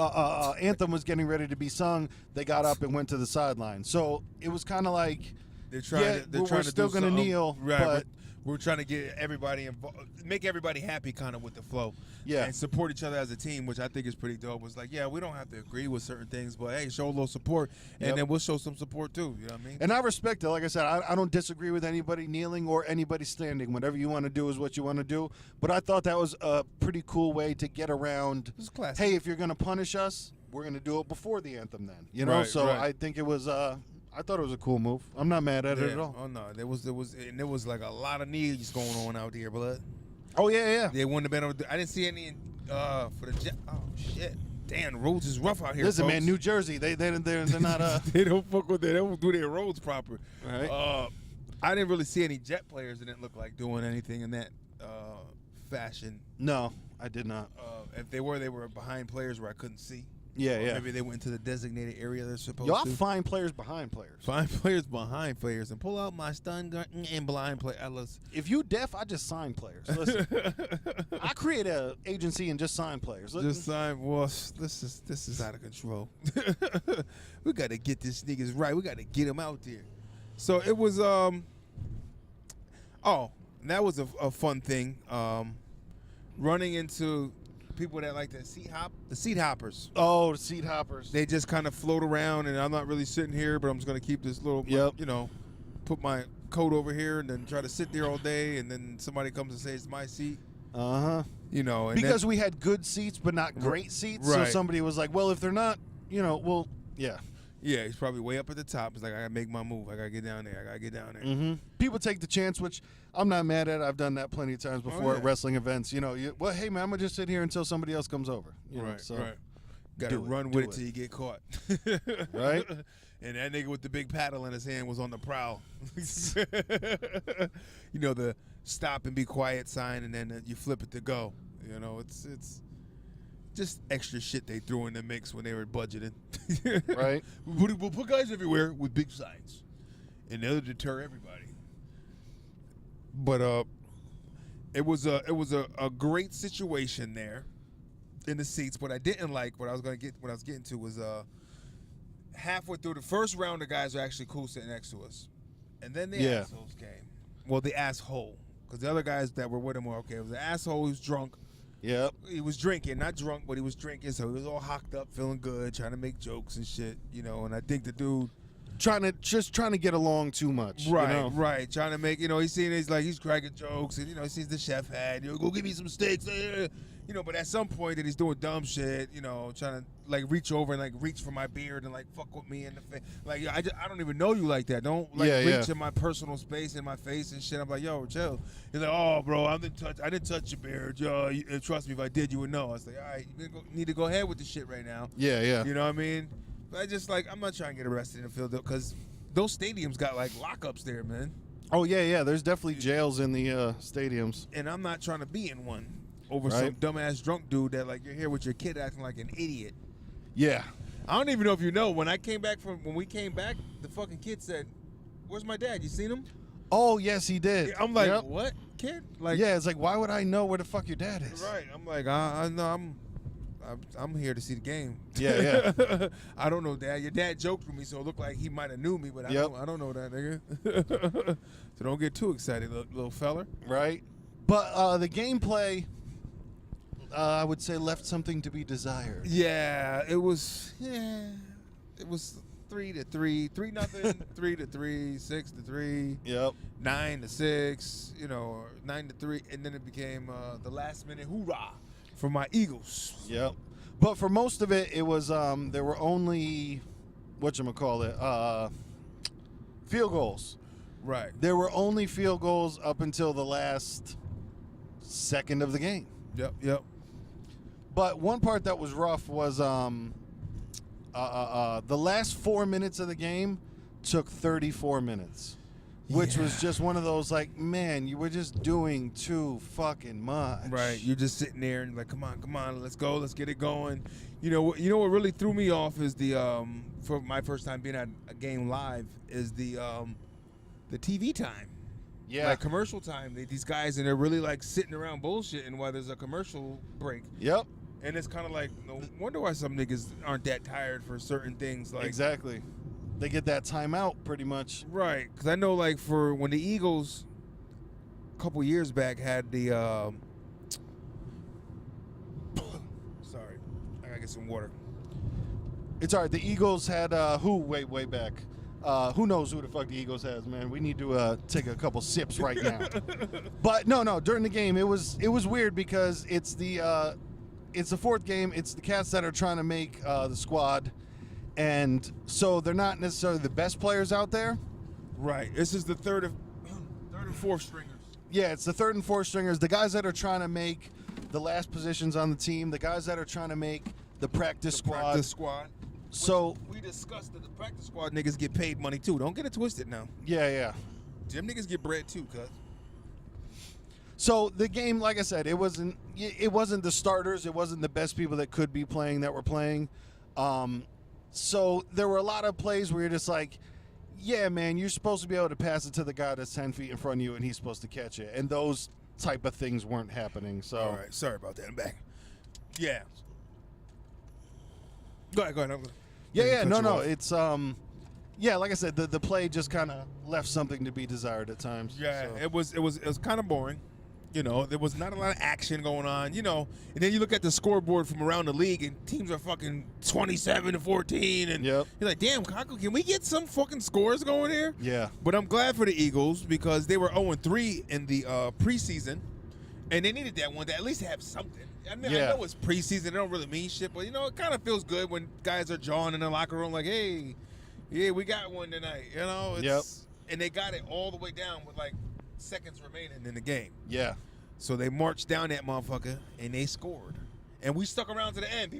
S2: anthem was getting ready to be sung, they got up and went to the sideline. So it was kind of like,
S1: they're trying
S2: we're still going to kneel,
S1: right,
S2: but
S1: we're trying to get everybody involved, make everybody happy kind of with the flow.
S2: Yeah.
S1: And support each other as a team, which I think is pretty dope. It's like, yeah, we don't have to agree with certain things, but hey, show a little support, and then we'll show some support too. You know what I mean?
S2: And I respect it. Like I said, I don't disagree with anybody kneeling or anybody standing. Whatever you want to do is what you want to do. But I thought that was a pretty cool way to get around.
S1: It's classic.
S2: Hey, if you're going to punish us, we're going to do it before the anthem then. You know? I think it was I thought it was a cool move. I'm not mad at it at all.
S1: Oh no, there was like a lot of knees going on out here, blood.
S2: Oh yeah.
S1: They wouldn't have been able to, I didn't see any for the Jet. Oh shit. Damn, the roads is rough out here.
S2: Listen,
S1: folks.
S2: man, New Jersey, they're not
S1: they don't fuck with that. They don't do their roads proper.
S2: Right.
S1: I didn't really see any Jet players that didn't look like doing anything in that fashion.
S2: No, I did not.
S1: If they were behind players where I couldn't see.
S2: Yeah.
S1: Maybe they went to the designated area they're supposed
S2: Y'all
S1: to.
S2: find players behind players.
S1: Find players behind players and pull out my stun gun and blind play.
S2: If you deaf, I just sign players. Listen, I create an agency and just sign players.
S1: Just sign. Well, this is out of control. We got to get these niggas right. We got to get them out there. So it was that was a fun thing. Running into people that like the seat hoppers.
S2: Oh, the seat hoppers.
S1: They just kind of float around, and I'm not really sitting here, but I'm just gonna keep this little, put my coat over here, and then try to sit there all day, and then somebody comes and says it's my seat.
S2: And because we had good seats, but not great seats.
S1: Right.
S2: So somebody was like, well, if they're not, yeah.
S1: Yeah, he's probably way up at the top. It's like, I got to make my move. I got to get down there.
S2: Mm-hmm. People take the chance, which I'm not mad at. I've done that plenty of times before at wrestling events. Hey, man, I'm going to just sit here until somebody else comes over. Right.
S1: Got to run with it till you get caught.
S2: Right?
S1: And that nigga with the big paddle in his hand was on the prowl. The stop and be quiet sign, and then you flip it to go. It's just extra shit they threw in the mix when they were budgeting.
S2: Right.
S1: We'll put guys everywhere with big signs, and they'll deter everybody. But it was a great situation there in the seats. What I didn't like, what I was getting to was halfway through the first round, the guys were actually cool sitting next to us, and then the assholes came. Well, the asshole, because the other guys that were with him were okay. It was an asshole who was drunk.
S2: Yep.
S1: He was drinking, not drunk, but he was drinking, so he was all hocked up, feeling good, trying to make jokes and shit, and I think the dude
S2: trying to get along too much.
S1: Right. Trying to make, he's cracking jokes, and he sees the chef hat, go give me some steaks, but at some point that he's doing dumb shit, trying to reach over and reach for my beard and fuck with me in the face. I don't even know you like that. Don't reach in my personal space, in my face and shit. I'm like, yo, chill. He's like, oh, bro, I didn't touch your beard. Yo, trust me, if I did, you would know. I was like, all right, you need to go ahead with the shit right now.
S2: Yeah.
S1: You know what I mean? But I just I'm not trying to get arrested in the field because those stadiums got lockups there, man.
S2: Oh yeah. There's definitely jails in the stadiums.
S1: And I'm not trying to be in one over some dumbass drunk dude that you're here with your kid acting like an idiot.
S2: Yeah.
S1: I don't even know if you know, when we came back, the fucking kid said, "Where's my dad? You seen him?"
S2: Oh yes, he did.
S1: I'm like, what, kid?
S2: It's like, why would I know where the fuck your dad is?
S1: Right. I'm like, I know I'm here to see the game.
S2: Yeah.
S1: I don't know, Dad. Your dad joked with me, so it looked like he might have knew me, but I don't know that, nigga. So don't get too excited, little feller.
S2: Right. But the gameplay, I would say, left something to be desired.
S1: Yeah, it was 3-3, 3-0, 3-3, 6-3.
S2: Yep.
S1: 9-6, 9-3, and then it became the last minute hoorah for my Eagles.
S2: Yep. But for most of it was there were only field goals.
S1: Right.
S2: There were only field goals up until the last second of the game.
S1: Yep.
S2: But one part that was rough was the last 4 minutes of the game took 34 minutes. which was just one of those like, man, you were just doing too fucking much.
S1: Right, you're just sitting there and like, come on, let's go, let's get it going. You know what really threw me off is the for my first time being at a game live is the TV time.
S2: Yeah.
S1: Like commercial time. These guys, and they're really like sitting around bullshitting while there's a commercial break.
S2: Yep.
S1: And it's kind of like, no wonder why some niggas aren't that tired for certain things. Like
S2: Exactly. They get that timeout pretty much.
S1: Right. Because I know like for when the Eagles a couple years back had the sorry, I gotta get some water.
S2: It's all right. The Eagles had who way back. Who knows who the fuck the Eagles has, man? We need to take a couple sips right now. But no, during the game it was weird because it's the fourth game. It's the cats that are trying to make the squad, and so they're not necessarily the best players out there.
S1: Right. This is the third and fourth stringers.
S2: Yeah, it's the third and fourth stringers. The guys that are trying to make the last positions on the team. The guys that are trying to make the practice squad.
S1: Practice squad.
S2: So
S1: we discussed that the practice squad niggas get paid money too. Don't get it twisted now.
S2: Yeah.
S1: Them niggas get bread too, cuz.
S2: So the game, like I said, it wasn't the starters. It wasn't the best people that could be playing that were playing. So there were a lot of plays where you're just like, yeah, man, you're supposed to be able to pass it to the guy that's 10 feet in front of you and he's supposed to catch it. And those type of things weren't happening. So
S1: all right, sorry about that. I'm back. Yeah. Go ahead.
S2: Yeah, no. It's like I said, the play just kind of left something to be desired at times.
S1: Yeah,
S2: so.
S1: it was kind of boring. You know, there was not a lot of action going on. You know, and then you look at the scoreboard from around the league, and teams are fucking 27-14, and
S2: Yep.
S1: you're like, damn, Kako, can we get some fucking scores going here?
S2: Yeah.
S1: But I'm glad for the Eagles because they were 0-3 in the preseason, and they needed that one to at least have something. I mean,
S2: Yeah.
S1: I know it's preseason; it don't really mean shit, but you know, it kind of feels good when guys are jawing in the locker room like, "Hey, yeah, we got one tonight." You know, and they got it all the way down with like seconds remaining in the game.
S2: Yeah.
S1: So they marched down that motherfucker and they scored, and we stuck around to the end.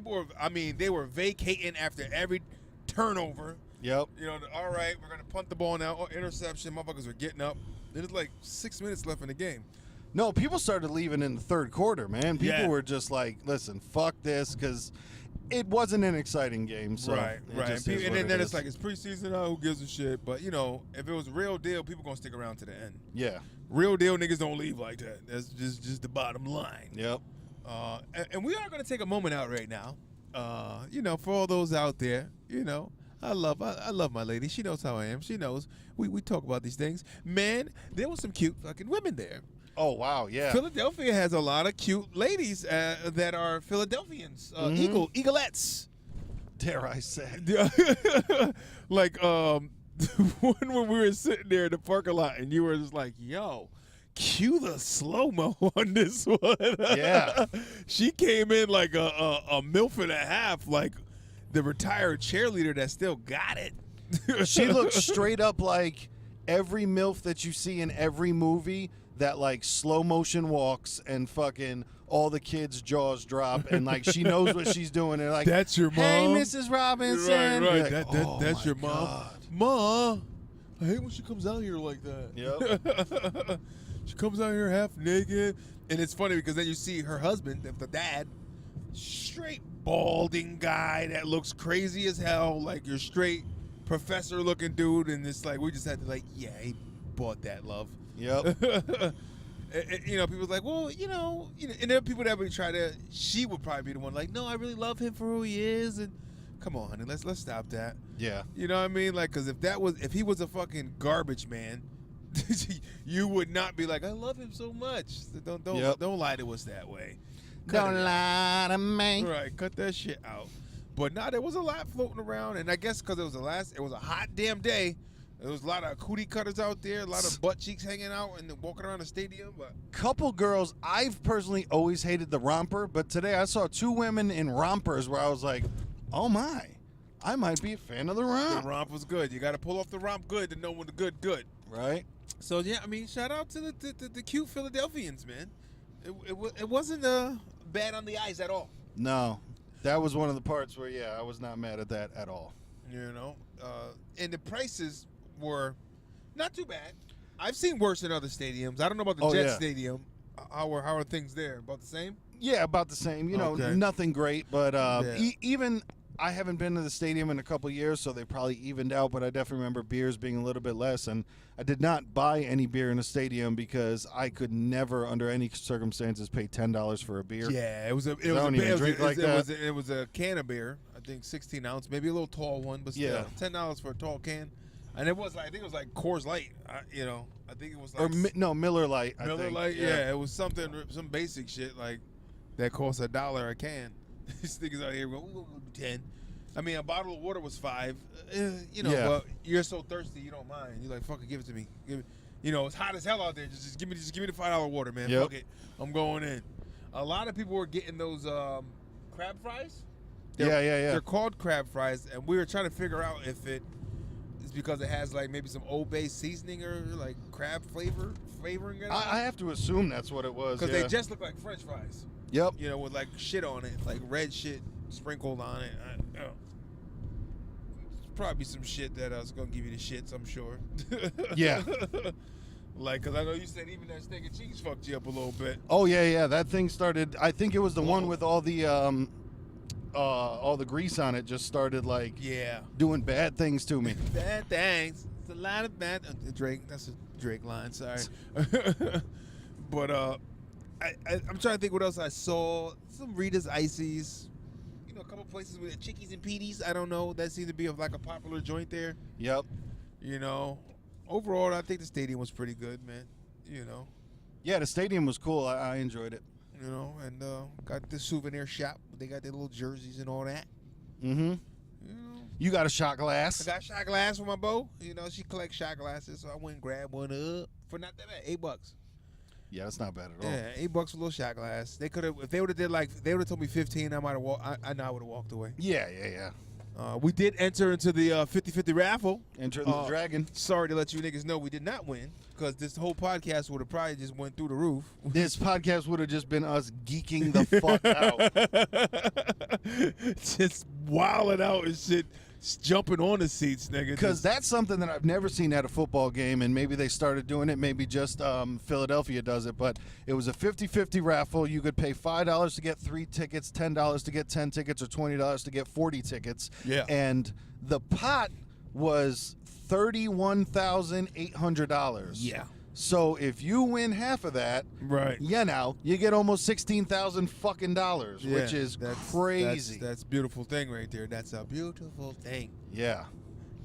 S1: They were vacating after every turnover.
S2: Yep.
S1: You know, all right, we're gonna punt the ball now. Oh, interception. Motherfuckers were getting up. There's like 6 minutes left in the game.
S2: No, people started leaving in the third quarter, man. People
S1: Yeah.
S2: were just like, listen, fuck this, because it wasn't an exciting game. So
S1: right.
S2: just is
S1: And
S2: what
S1: then
S2: it
S1: it's
S2: is.
S1: like, it's preseason, who gives a shit? But, you know, if it was real deal, people going to stick around to the end.
S2: Yeah.
S1: Real deal niggas don't leave like that. That's just the bottom line.
S2: Yep.
S1: And we are going to take a moment out right now, you know, for all those out there, you know. I love my lady. She knows how I am. She knows. We talk about these things. Man, there was some cute fucking women there.
S2: Oh, wow, yeah.
S1: Philadelphia has a lot of cute ladies that are Philadelphians, eagleettes.
S2: Dare I say.
S1: Like when we were sitting there in the parking lot and you were just like, yo, cue the slow-mo on this one.
S2: Yeah.
S1: She came in like a MILF and a half, like the retired cheerleader that still got it.
S2: She looks straight up like every MILF that you see in every movie that like slow motion walks and fucking all the kids' jaws drop and like she knows what she's doing. And like,
S1: that's your mom.
S2: Hey, Mrs. Robinson.
S1: Right.
S2: Like,
S1: That's your mom.
S2: God.
S1: Ma, I hate when she comes out here like that.
S2: Yep.
S1: She comes out here half naked. And it's funny because then you see her husband, the dad, straight balding guy that looks crazy as hell, like your straight professor looking dude. And it's like, we just had to like, yeah, he bought that, love.
S2: Yep.
S1: You know, people's like, well, you know, and there are people that would try to. She would probably be the one like, no, I really love him for who he is, and come on, honey, let's stop that.
S2: Yeah.
S1: You know what I mean? Like, because if he was a fucking garbage man, you would not be like, I love him so much. So don't lie to us that way.
S2: Don't lie to me.
S1: Right, cut that shit out. But nah, there was a lot floating around, and I guess because it was a hot damn day. There was a lot of cootie cutters out there, a lot of butt cheeks hanging out and walking around the stadium. But
S2: couple girls, I've personally always hated the romper, but today I saw two women in rompers where I was like, oh my, I might be a fan of the romp.
S1: The romp was good. You got to pull off the romp good to know when the good.
S2: Right?
S1: So, yeah, I mean, shout out to the cute Philadelphians, man. It wasn't bad on the eyes at all.
S2: No. That was one of the parts where, yeah, I was not mad at that at all.
S1: You know? And the prices were not too bad. I've seen worse in other stadiums. I don't know about the Jets Stadium. How are things there? About the same?
S2: Yeah, about the same. You know, nothing great, but even I haven't been to the stadium in a couple years, so they probably evened out. But I definitely remember beers being a little bit less, and I did not buy any beer in a stadium because I could never, under any circumstances, pay $10 for a beer.
S1: Yeah, it was a can of beer. I think 16 ounce, maybe a little tall one, but still $10 for a tall can. And it was like, I think it was like Coors Light, I think it was like
S2: Miller Lite.
S1: Miller Lite, yeah, it was some basic shit like that cost $1 a can. These niggas out here we'll go 10. I mean, a bottle of water was $5. But you're so thirsty you don't mind. You're like, fuck it, give it to me. It's hot as hell out there. Just give me the $5 water, man.
S2: Yep.
S1: Fuck it, I'm going in. A lot of people were getting those crab fries. They're called crab fries, and we were trying to figure out if it is because it has like maybe some Old Bay seasoning or like crab flavoring in it.
S2: I have to assume that's what it was.
S1: Because they just look like French fries.
S2: Yep.
S1: With like shit on it, like red shit sprinkled on it. Probably some shit that I was gonna give you the shits, I'm sure.
S2: Yeah.
S1: Like, cause I know you said even that steak and cheese fucked you up a little bit.
S2: Oh yeah. That thing started. I think it was the one with all the grease on it. Just started like doing bad things to me.
S1: Bad things. It's a lot of bad. Drake. That's a Drake line. Sorry. But I'm trying to think what else I saw. Some Rita's Ices. A couple places with Chickies and Petey's. I don't know. That seemed to be like a popular joint there.
S2: Yep.
S1: Overall, I think the stadium was pretty good, man.
S2: Yeah, the stadium was cool. I enjoyed it.
S1: And got the souvenir shop. They got their little jerseys and all that.
S2: Mm-hmm. You got a shot glass.
S1: I got a shot glass for my beau. She collects shot glasses, so I went and grabbed one up for not that bad, $8.
S2: Yeah, that's not bad at all.
S1: Yeah, $8 for a little shot glass. They could have, if they would have they would have told me 15. I might have walked. I know I would have walked away.
S2: Yeah.
S1: We did enter into the 50-50 raffle.
S2: Enter the dragon.
S1: Sorry to let you niggas know we did not win because this whole podcast would have probably just went through the roof.
S2: This podcast would have just been us geeking the fuck
S1: out, just wilding out and shit. Jumping on the seats, nigga.
S2: Because that's something that I've never seen at a football game, and maybe they started doing it. Maybe just Philadelphia does it, but it was a 50-50 raffle. You could pay $5 to get 3 tickets, $10 to get 10 tickets, or $20 to get 40 tickets.
S1: Yeah.
S2: And the pot was $31,800. Yeah. So if you win half of that,
S1: right?
S2: You get almost $16,000 fucking dollars, which is crazy.
S1: That's a beautiful thing right there. That's a beautiful thing.
S2: Yeah.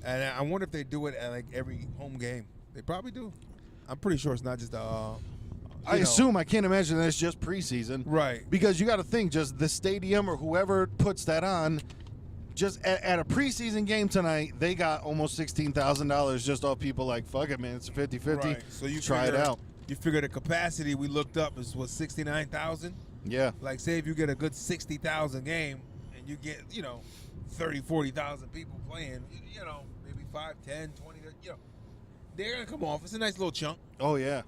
S1: And I wonder if they do it at like every home game. They probably do. I'm pretty sure it's not just
S2: I assume. I can't imagine that it's just preseason,
S1: right?
S2: Because you got to think, just the stadium or whoever puts that on. Just at a preseason game tonight, they got almost $16,000 just off people like, fuck it, man, it's a 50-50.
S1: Right. So you
S2: try it out.
S1: You figure the capacity we looked up is, 69,000?
S2: Yeah.
S1: Like, say if you get a good 60,000 game and you get, 30, 40,000 people playing, maybe 5, 10, 20, they're going to come off. It's a nice little chunk.
S2: Oh, yeah.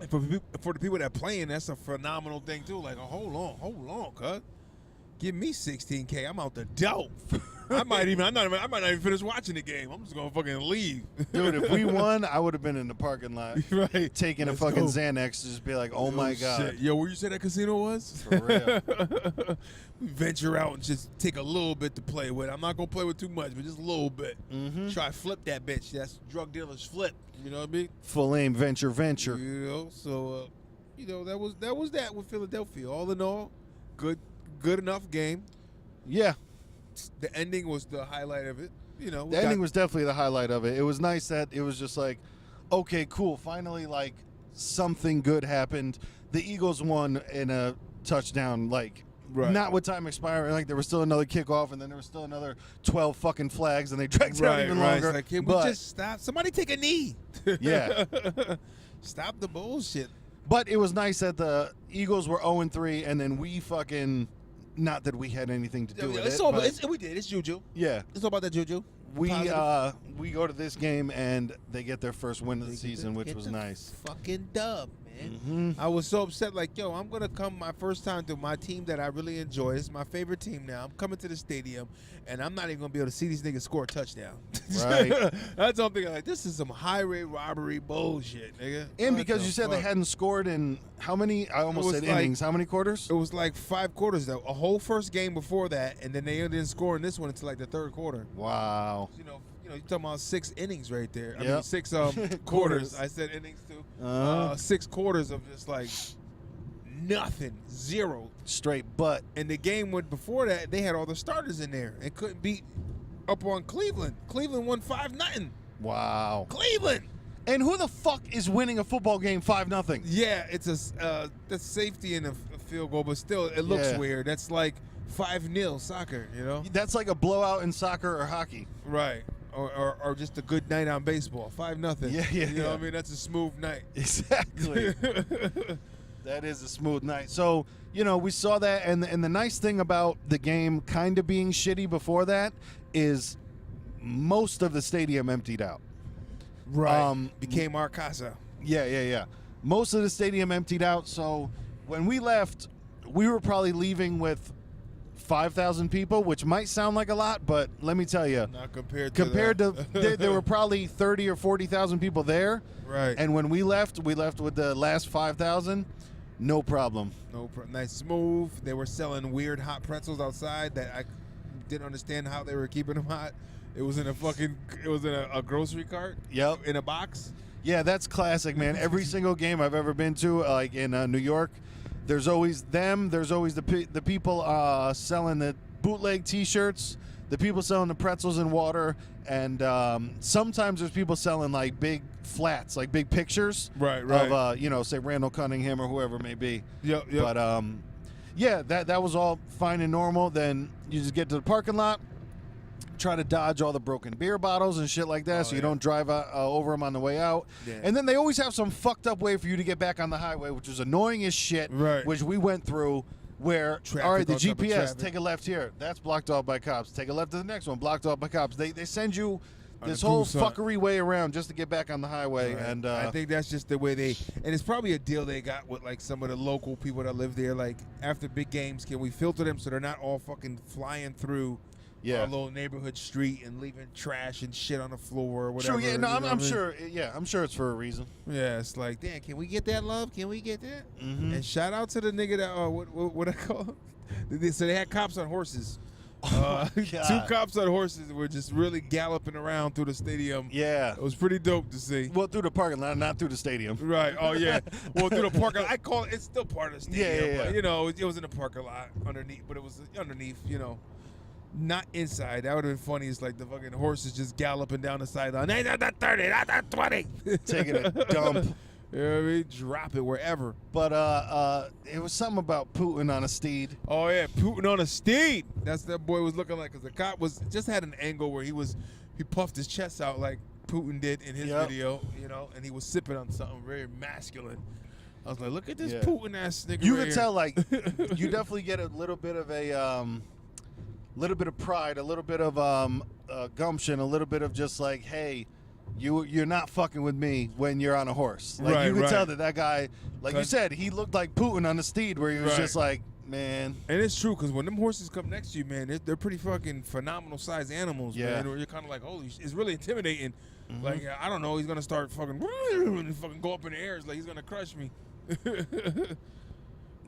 S1: And for the people that are playing, that's a phenomenal thing, too. Like, hold on, cuz. Give me $16K. I'm out the dope. I might not even finish watching the game. I'm just gonna fucking leave.
S2: Dude, if we won, I would have been in the parking lot,
S1: right?
S2: Taking a fucking Xanax to just be like, oh my god.
S1: Shit. Yo, where you say that casino was?
S2: For real.
S1: We venture out and just take a little bit to play with. I'm not gonna play with too much, but just a little bit.
S2: Mm-hmm.
S1: Try to flip that bitch. That's drug dealers flip. You know what I mean?
S2: Full aim venture.
S1: So that was that with Philadelphia. All in all, good enough game.
S2: Yeah.
S1: The ending was the highlight of it. The
S2: ending was definitely the highlight of it. It was nice that it was just like, okay, cool. Finally, like, something good happened. The Eagles won in a touchdown, like, not with time expiring. Like, there was still another kickoff, and then there was still another 12 fucking flags, and they dragged it out even longer.
S1: Like, can we just stop? Somebody take a knee.
S2: Yeah.
S1: Stop the bullshit.
S2: But it was nice that the Eagles were 0-3, and then we fucking... Not that we had anything to do with it.
S1: We did. It's juju.
S2: Yeah.
S1: It's all about that juju.
S2: We go to this game, and they get their first win of the season, which was nice.
S1: Fucking dub, man. man. I was so upset. Like, yo, I'm gonna come my first time to my team that I really enjoy. It's my favorite team now. I'm coming to the stadium, and I'm not even gonna be able to see these niggas score a touchdown.
S2: Right.
S1: That's what I'm thinking. Like, this is some highway robbery bullshit, nigga.
S2: And because you said they hadn't scored in how many? I almost said innings. How many quarters?
S1: It was like 5 quarters though. A whole first game before that, and then they didn't score in this one until like the 3rd quarter.
S2: Wow.
S1: You know, you're talking about 6 innings right there. I mean, 6 quarters. I said innings too. 6 quarters of just like nothing, 0
S2: straight butt.
S1: And the game went before that, they had all the starters in there and couldn't beat up on Cleveland. Cleveland won 5-0.
S2: Wow.
S1: Cleveland.
S2: And who the fuck is winning a football game 5-0?
S1: Yeah, it's that's safety in a field goal, but still it looks weird. That's like 5-0 soccer, you know?
S2: That's like a blowout in soccer or hockey.
S1: Right. Or just a good night on baseball. 5-0.
S2: Yeah.
S1: You know what I mean? That's a smooth night.
S2: Exactly. That is a smooth night. So, you know, we saw that, and the nice thing about the game kind of being shitty before that is most of the stadium emptied out.
S1: Right. Became our casa.
S2: Yeah. Most of the stadium emptied out. So when we left, we were probably leaving with 5,000 people, which might sound like a lot, but let me tell you,
S1: not compared
S2: to there were probably 30 or 40,000 people there.
S1: Right.
S2: And when we left with the last 5,000. No problem.
S1: Nice, smooth. They were selling weird hot pretzels outside that I didn't understand how they were keeping them hot. It was in a grocery cart.
S2: Yep.
S1: In a box.
S2: Yeah, that's classic, man. Every single game I've ever been to, like in New York, there's always them. There's always the people selling the bootleg T-shirts, the people selling the pretzels and water, and sometimes there's people selling like big flats, like big pictures,
S1: right.
S2: of say Randall Cunningham or whoever it may be.
S1: Yep.
S2: But yeah, that was all fine and normal. Then you just get to the parking lot, try to dodge all the broken beer bottles and shit like that, so you don't drive over them on the way out. Yeah. And then they always have some fucked up way for you to get back on the highway, which is annoying as shit.
S1: Right.
S2: Which we went through. Where, all right, the GPS, take a left here. That's blocked off by cops. Take a left to the next one, blocked off by cops. They send you this whole fuckery way around just to get back on the highway. Right. And
S1: I think that's just the way and it's probably a deal they got with like some of the local people that live there. Like after big games, can we filter them so they're not all fucking flying through our little neighborhood street and leaving trash and shit on the floor or whatever.
S2: Sure, yeah, no, I'm sure. Yeah, I'm sure it's for a reason.
S1: Yeah, it's like, damn, can we get that love? Can we get that?
S2: Mm-hmm.
S1: And shout out to the nigga that what I call him? So they had cops on horses. 2 cops on horses were just really galloping around through the stadium.
S2: Yeah,
S1: it was pretty dope to see.
S2: Well, through the parking lot, not through the stadium.
S1: Right. Oh yeah. Well, through the parking lot. I call it's still part of the stadium.
S2: Yeah.
S1: But, you know, it was in the parking lot underneath, but it was underneath. You know. Not inside. That would have been funny. It's like the fucking horses just galloping down the sideline. Hey, not that 30, not that 20.
S2: Taking a dump.
S1: You know what I mean? Drop it wherever.
S2: But it was something about Putin on a steed.
S1: Oh yeah, Putin on a steed. That's that boy was looking like, because the cop just had an angle where he puffed his chest out like Putin did in his video, you know, and he was sipping on something very masculine. I was like, look at this Putin ass nigga.
S2: You
S1: right
S2: could
S1: here.
S2: tell, like, you definitely get a little bit of little bit of pride, a little bit of gumption, a little bit of just like, hey, you're not fucking with me when you're on a horse. Like, you could tell that guy, like you said, he looked like Putin on the steed, where he was just like, man.
S1: And it's true, because when them horses come next to you, man, they're pretty fucking phenomenal sized animals, man. You're kind of like, holy shit. It's really intimidating. Mm-hmm. Like, I don't know, he's going to start fucking go up in the air. It's like he's going to crush me.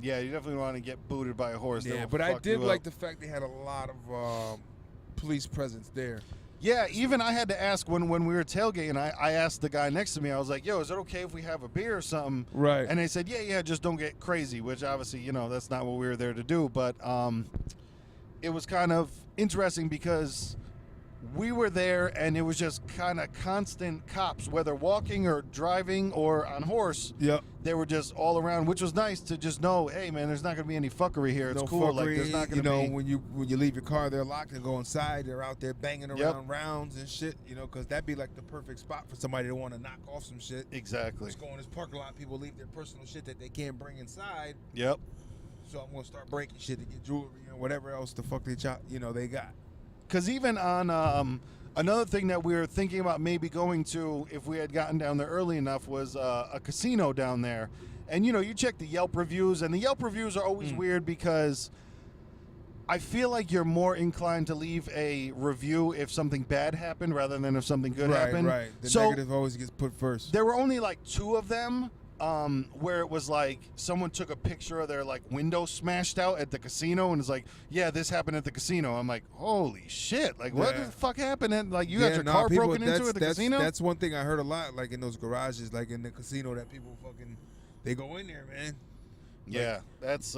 S2: Yeah, you definitely want to get booted by a horse.
S1: Yeah, but I did like the fact they had a lot of police presence there.
S2: Yeah, even I had to ask when we were tailgating, I asked the guy next to me, I was like, yo, is it okay if we have a beer or something?
S1: Right.
S2: And they said, yeah, just don't get crazy, which obviously, you know, that's not what we were there to do. But it was kind of interesting because we were there and it was just kind of constant cops, whether walking or driving or on horse.
S1: Yep.
S2: They were just all around, which was nice to just know, hey, man, there's not going to be any fuckery here. It's cool.
S1: Fuckery,
S2: like, there's not going to be.
S1: When you leave your car, they're locked and go inside. They're out there banging around rounds and shit, you know, because that'd be like the perfect spot for somebody to want to knock off some shit.
S2: Exactly.
S1: Just go in this parking lot, people leave their personal shit that they can't bring inside.
S2: Yep.
S1: So I'm going to start breaking shit to get jewelry and whatever else the fuck they got.
S2: Because even on another thing that we were thinking about maybe going to, if we had gotten down there early enough, was a casino down there. And, you check the Yelp reviews, and the Yelp reviews are always weird because I feel like you're more inclined to leave a review if something bad happened rather than if something good happened.
S1: Right. The negative always gets put first.
S2: There were only like 2 of them where it was like someone took a picture of their like window smashed out at the casino and it's like, yeah, this happened at the casino. I'm like, holy shit. Like, what the fuck happened? And like, you got your car broken into at the casino?
S1: That's one thing I heard a lot, like in those garages, like in the casino, that people they go in there, man.
S2: Yeah, that's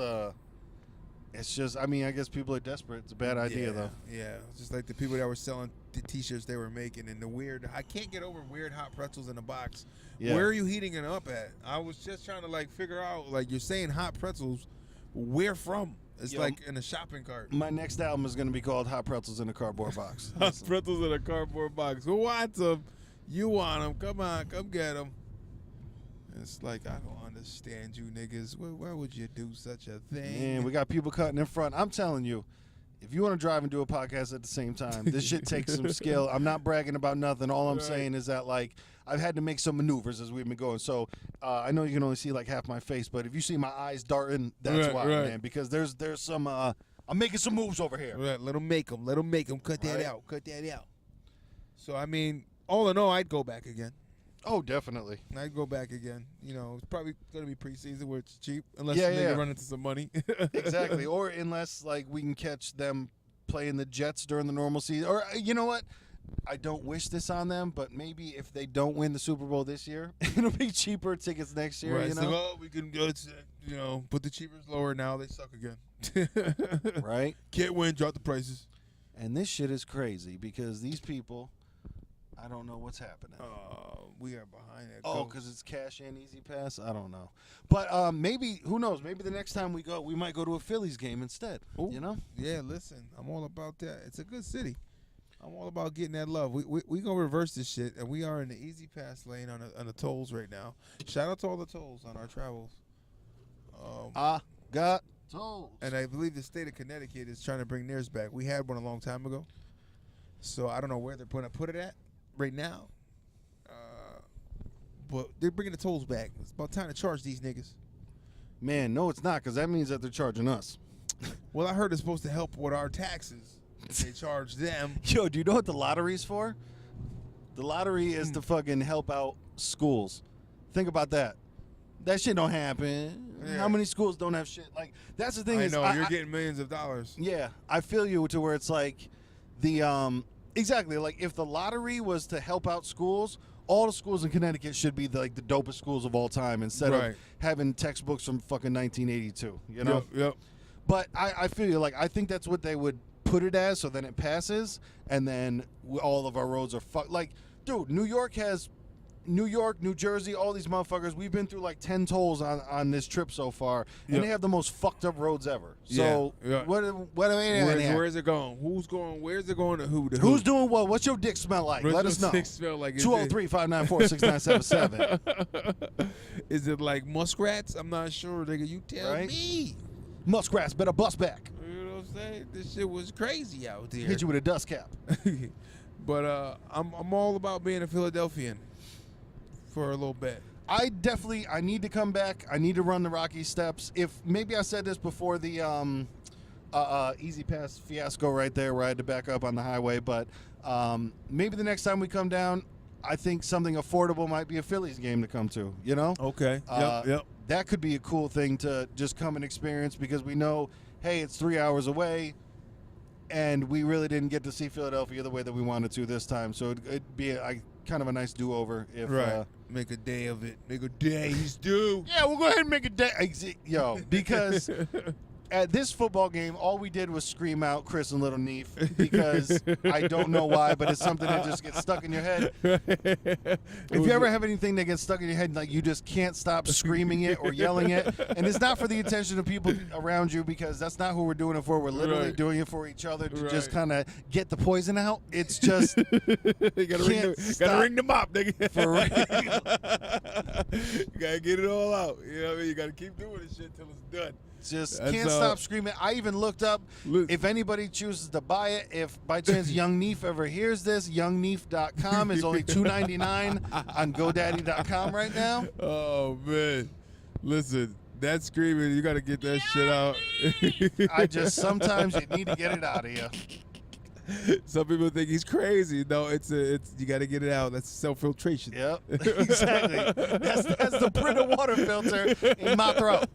S2: it's just, I mean, I guess people are desperate. It's a bad idea, though.
S1: Yeah, just like the people that were selling the T-shirts they were making and the weird. I can't get over weird hot pretzels in a box. Yeah. Where are you heating it up at? I was just trying to like figure out. Like, you're saying hot pretzels, where from? It's like in a shopping cart.
S2: My next album is going to be called Hot Pretzels in a Cardboard Box.
S1: Hot pretzels in a cardboard box. Who wants them? You want them? Come on, come get them. It's like, I don't understand you niggas. Why would you do such a thing?
S2: Man, we got people cutting in front. I'm telling you, if you want to drive and do a podcast at the same time, this shit takes some skill. I'm not bragging about nothing. All I'm saying is that, like, I've had to make some maneuvers as we've been going. So I know you can only see like half my face, but if you see my eyes darting, that's why, man. Because there's some I'm making some moves over here.
S1: Right, let them make them. Let them make them. Cut that out. Cut that out. So I mean, all in all, I'd go back again.
S2: Oh, definitely.
S1: I'd go back again. It's probably going to be preseason where it's cheap, unless they run into some money.
S2: Exactly. Or unless, like, we can catch them playing the Jets during the normal season. Or, you know what? I don't wish this on them, but maybe if they don't win the Super Bowl this year, it'll be cheaper tickets next year,
S1: right. So, we can put the cheapers lower now. They suck again.
S2: Right?
S1: Can't win. Drop the prices.
S2: And this shit is crazy because these people, I don't know what's happening.
S1: We are behind it.
S2: Oh, because it's cash and easy pass? I don't know. But maybe, who knows? Maybe the next time we go, we might go to a Phillies game instead.
S1: Ooh.
S2: Yeah,
S1: listen. I'm all about that. It's a good city. I'm all about getting that love. We going to reverse this shit, and we are in the easy pass lane on the tolls right now. Shout out to all the tolls on our travels.
S2: I got tolls.
S1: And I believe the state of Connecticut is trying to bring theirs back. We had one a long time ago. So I don't know where they're going to put it at right now. But they're bringing the tolls back. It's about time to charge these niggas.
S2: Man, no, it's not, because that means that they're charging us.
S1: Well, I heard it's supposed to help with our taxes if they charge them.
S2: Yo, do you know what the lottery's for? The lottery is to fucking help out schools. Think about that. That shit don't happen. Yeah. How many schools don't have shit? Like, that's the thing.
S1: You're getting millions of dollars.
S2: Yeah, I feel you to where it's like the exactly, like if the lottery was to help out schools, all the schools in Connecticut should be the dopest schools of all time instead of having textbooks from fucking 1982, you know?
S1: Yep.
S2: But I feel you. Like, I think that's what they would put it as, so then it passes, and then all of our roads are fucked. Like, dude, New York, New Jersey, all these motherfuckers. We've been through like 10 tolls on this trip so far, and they have the most fucked up roads ever. So
S1: where is it going? Who's going? Where's it going to who?
S2: Who's doing what? What's your dick smell like? Let us know. 203-594-6977.
S1: Is it like muskrats? I'm not sure, nigga. You tell me.
S2: Muskrats better bust back.
S1: You know what I'm saying? This shit was crazy out there.
S2: Hit you with a dust cap.
S1: But I'm all about being a Philadelphian for a little bit.
S2: I need to come back. I need to run the Rocky Steps. If maybe I said this before the Easy Pass fiasco right there where I had to back up on the highway, but maybe the next time we come down, I think something affordable might be a Phillies game to come to, you know?
S1: Okay. Yep.
S2: That could be a cool thing to just come and experience because we know, hey, it's 3 hours away, and we really didn't get to see Philadelphia the way that we wanted to this time. So it'd be kind of a nice do-over. If,
S1: make a day of it. Make a day's do.
S2: Yeah, we'll go ahead and make a day. Yo, because at this football game, all we did was scream out Chris and Little Neef because I don't know why, but it's something that just gets stuck in your head. If you ever have anything that gets stuck in your head, like you just can't stop screaming it or yelling it, and it's not for the attention of people around you because that's not who we're doing it for. We're literally doing it for each other to just kind of get the poison out. It's just
S1: you gotta ring them up, nigga.
S2: For real.
S1: You gotta get it all out. You know what I mean? You gotta keep doing this shit till it's done.
S2: Just can't stop screaming. I even looked up if anybody chooses to buy it. If by chance Young Neef ever hears this, youngneef.com is only $2.99 on GoDaddy.com right now.
S1: Oh man, Listen, that screaming, you got to get that shit out.
S2: Sometimes you need to get it out of you.
S1: Some people think he's crazy. No, it's you got to get it out. That's self-filtration.
S2: Yep, exactly. That's the Brita water filter in my throat.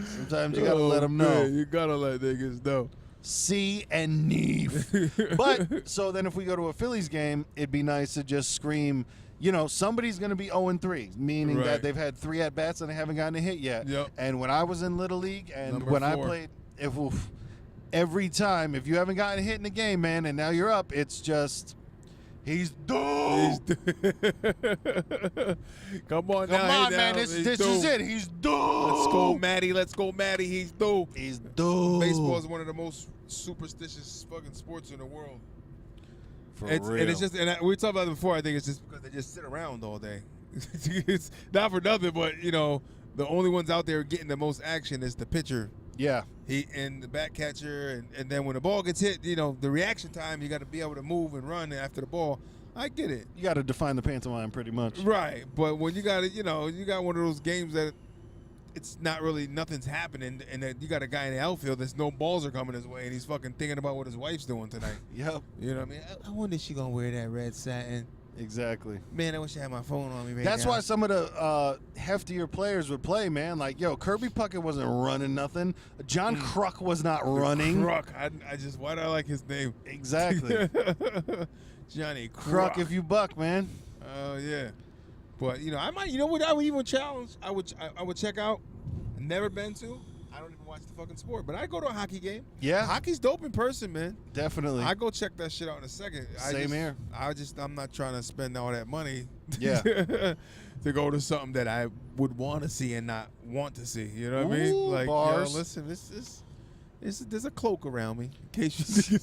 S2: Sometimes you got to let them know.
S1: Man, you got to let niggas know.
S2: C and Neef. But, so then if we go to a Phillies game, it'd be nice to just scream, somebody's going to be 0-3, meaning that they've had 3 at-bats and they haven't gotten a hit yet.
S1: Yep.
S2: And when I was in Little League and
S1: Number
S2: when
S1: 4.
S2: I played, every time, if you haven't gotten a hit in the game, man, and now you're up, it's just, he's due.
S1: Come on,
S2: man. This is it. He's due.
S1: Let's go, Matty. He's due.
S2: He's due.
S1: Baseball is one of the most superstitious fucking sports in the world.
S2: For real.
S1: And it's just, we talked about it before. I think it's just because they just sit around all day. It's not for nothing, but the only ones out there getting the most action is the pitcher.
S2: Yeah.
S1: He and the bat catcher, and then when the ball gets hit, the reaction time, you got to be able to move and run after the ball. I get it.
S2: You got to define the pantomime pretty much.
S1: Right, but when you got it, you got one of those games that it's not really nothing's happening, and that you got a guy in the outfield that's no balls are coming his way, and he's fucking thinking about what his wife's doing tonight.
S2: Yep.
S1: You know what I mean? I wonder if she gonna wear that red satin.
S2: Exactly.
S1: Man, I wish I had my phone on me right
S2: That's
S1: now.
S2: why some of the heftier players would play, man. Like, Kirby Puckett wasn't running nothing. John Kruk was not running.
S1: Kruk. I just, why do I like his name?
S2: Exactly.
S1: Johnny
S2: Kruk if you buck, man.
S1: Oh, yeah. But, I might, what I would even challenge? I would check out, never been to. I don't even watch the fucking sport, but I go to a hockey game.
S2: Yeah.
S1: Hockey's dope in person, man.
S2: Definitely.
S1: I go check that shit out in a second.
S2: Same here.
S1: I'm not trying to spend all that money
S2: Yeah.
S1: to go to something that I would want to see and not want to see. You know what I mean?
S2: Ooh,
S1: Like,
S2: bars.
S1: Listen, there's a cloak around me in case you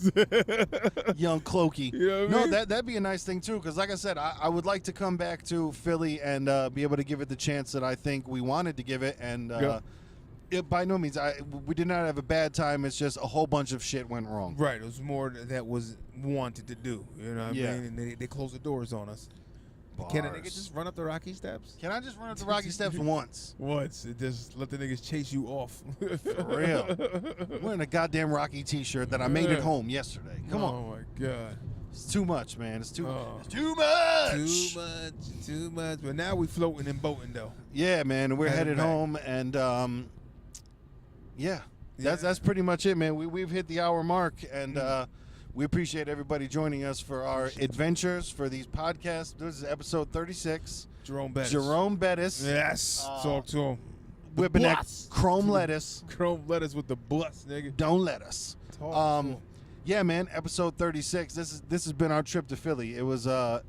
S2: Young Clokey.
S1: You know what I mean?
S2: That'd be a nice thing, too, because like I said, I would like to come back to Philly and be able to give it the chance that I think we wanted to give it. And by no means, we did not have a bad time. It's just a whole bunch of shit went wrong.
S1: Right. It was more that was wanted to do. You know what I mean? And they closed the doors on us.
S2: Bars.
S1: Can a nigga just run up the Rocky Steps?
S2: Can I just run up the Rocky Steps once?
S1: Once. Just let the niggas chase you off.
S2: For real. I'm wearing a goddamn Rocky t-shirt that I made at home yesterday. Come on.
S1: Oh, my God.
S2: It's too much, man. It's too much.
S1: Too much. But now we floating and boating, though.
S2: Yeah, man. We're headed
S1: back.
S2: home, and that's pretty much it, man. We've hit the hour mark, and we appreciate everybody joining us for our adventures for these podcasts. This is episode 36.
S1: Jerome Bettis.
S2: Yes.
S1: Talk to him.
S2: Whipping that chrome lettuce.
S1: Chrome lettuce with the bus, nigga.
S2: Don't let us. Yeah, man. Episode 36. This has been our trip to Philly. It was the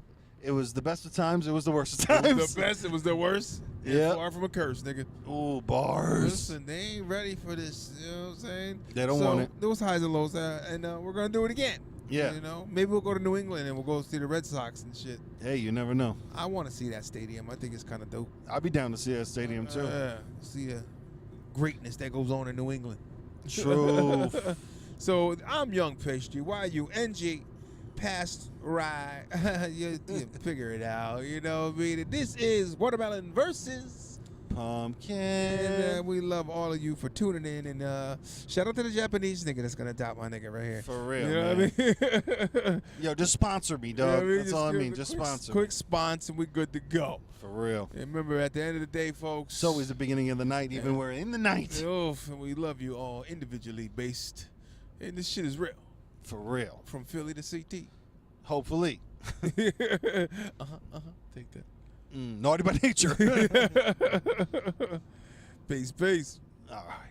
S2: best of times. It was the worst of times.
S1: It was the best. It was the worst.
S2: Yeah.
S1: Far from a curse, nigga.
S2: Ooh, bars.
S1: Listen, they ain't ready for this. You know what I'm saying?
S2: They don't want it.
S1: There was highs and lows, and we're gonna do it again.
S2: Yeah.
S1: Maybe we'll go to New England and we'll go see the Red Sox and shit.
S2: Hey, you never know.
S1: I want to see that stadium. I think it's kind of dope.
S2: I'll be down to see that stadium too.
S1: See the greatness that goes on in New England.
S2: True.
S1: So I'm Young Pastry. Why you NG? Past right. you figure it out. You know what I mean? This is Watermelon versus
S2: Pumpkin.
S1: And we love all of you for tuning in. And shout out to the Japanese nigga that's going to adopt my nigga right here.
S2: For real,
S1: you know
S2: man.
S1: What I mean?
S2: Yo, just sponsor me, dog.
S1: You know what I mean?
S2: That's all I mean. Just sponsor
S1: Quick sponsor and we good to go.
S2: For real.
S1: And remember, at the end of the day, folks.
S2: It's always the beginning of the night, even we're in the night.
S1: And we love you all individually based. And this shit is real.
S2: For real.
S1: From Philly to CT.
S2: Hopefully.
S1: Take that.
S2: Naughty by nature.
S1: Peace.
S2: All right.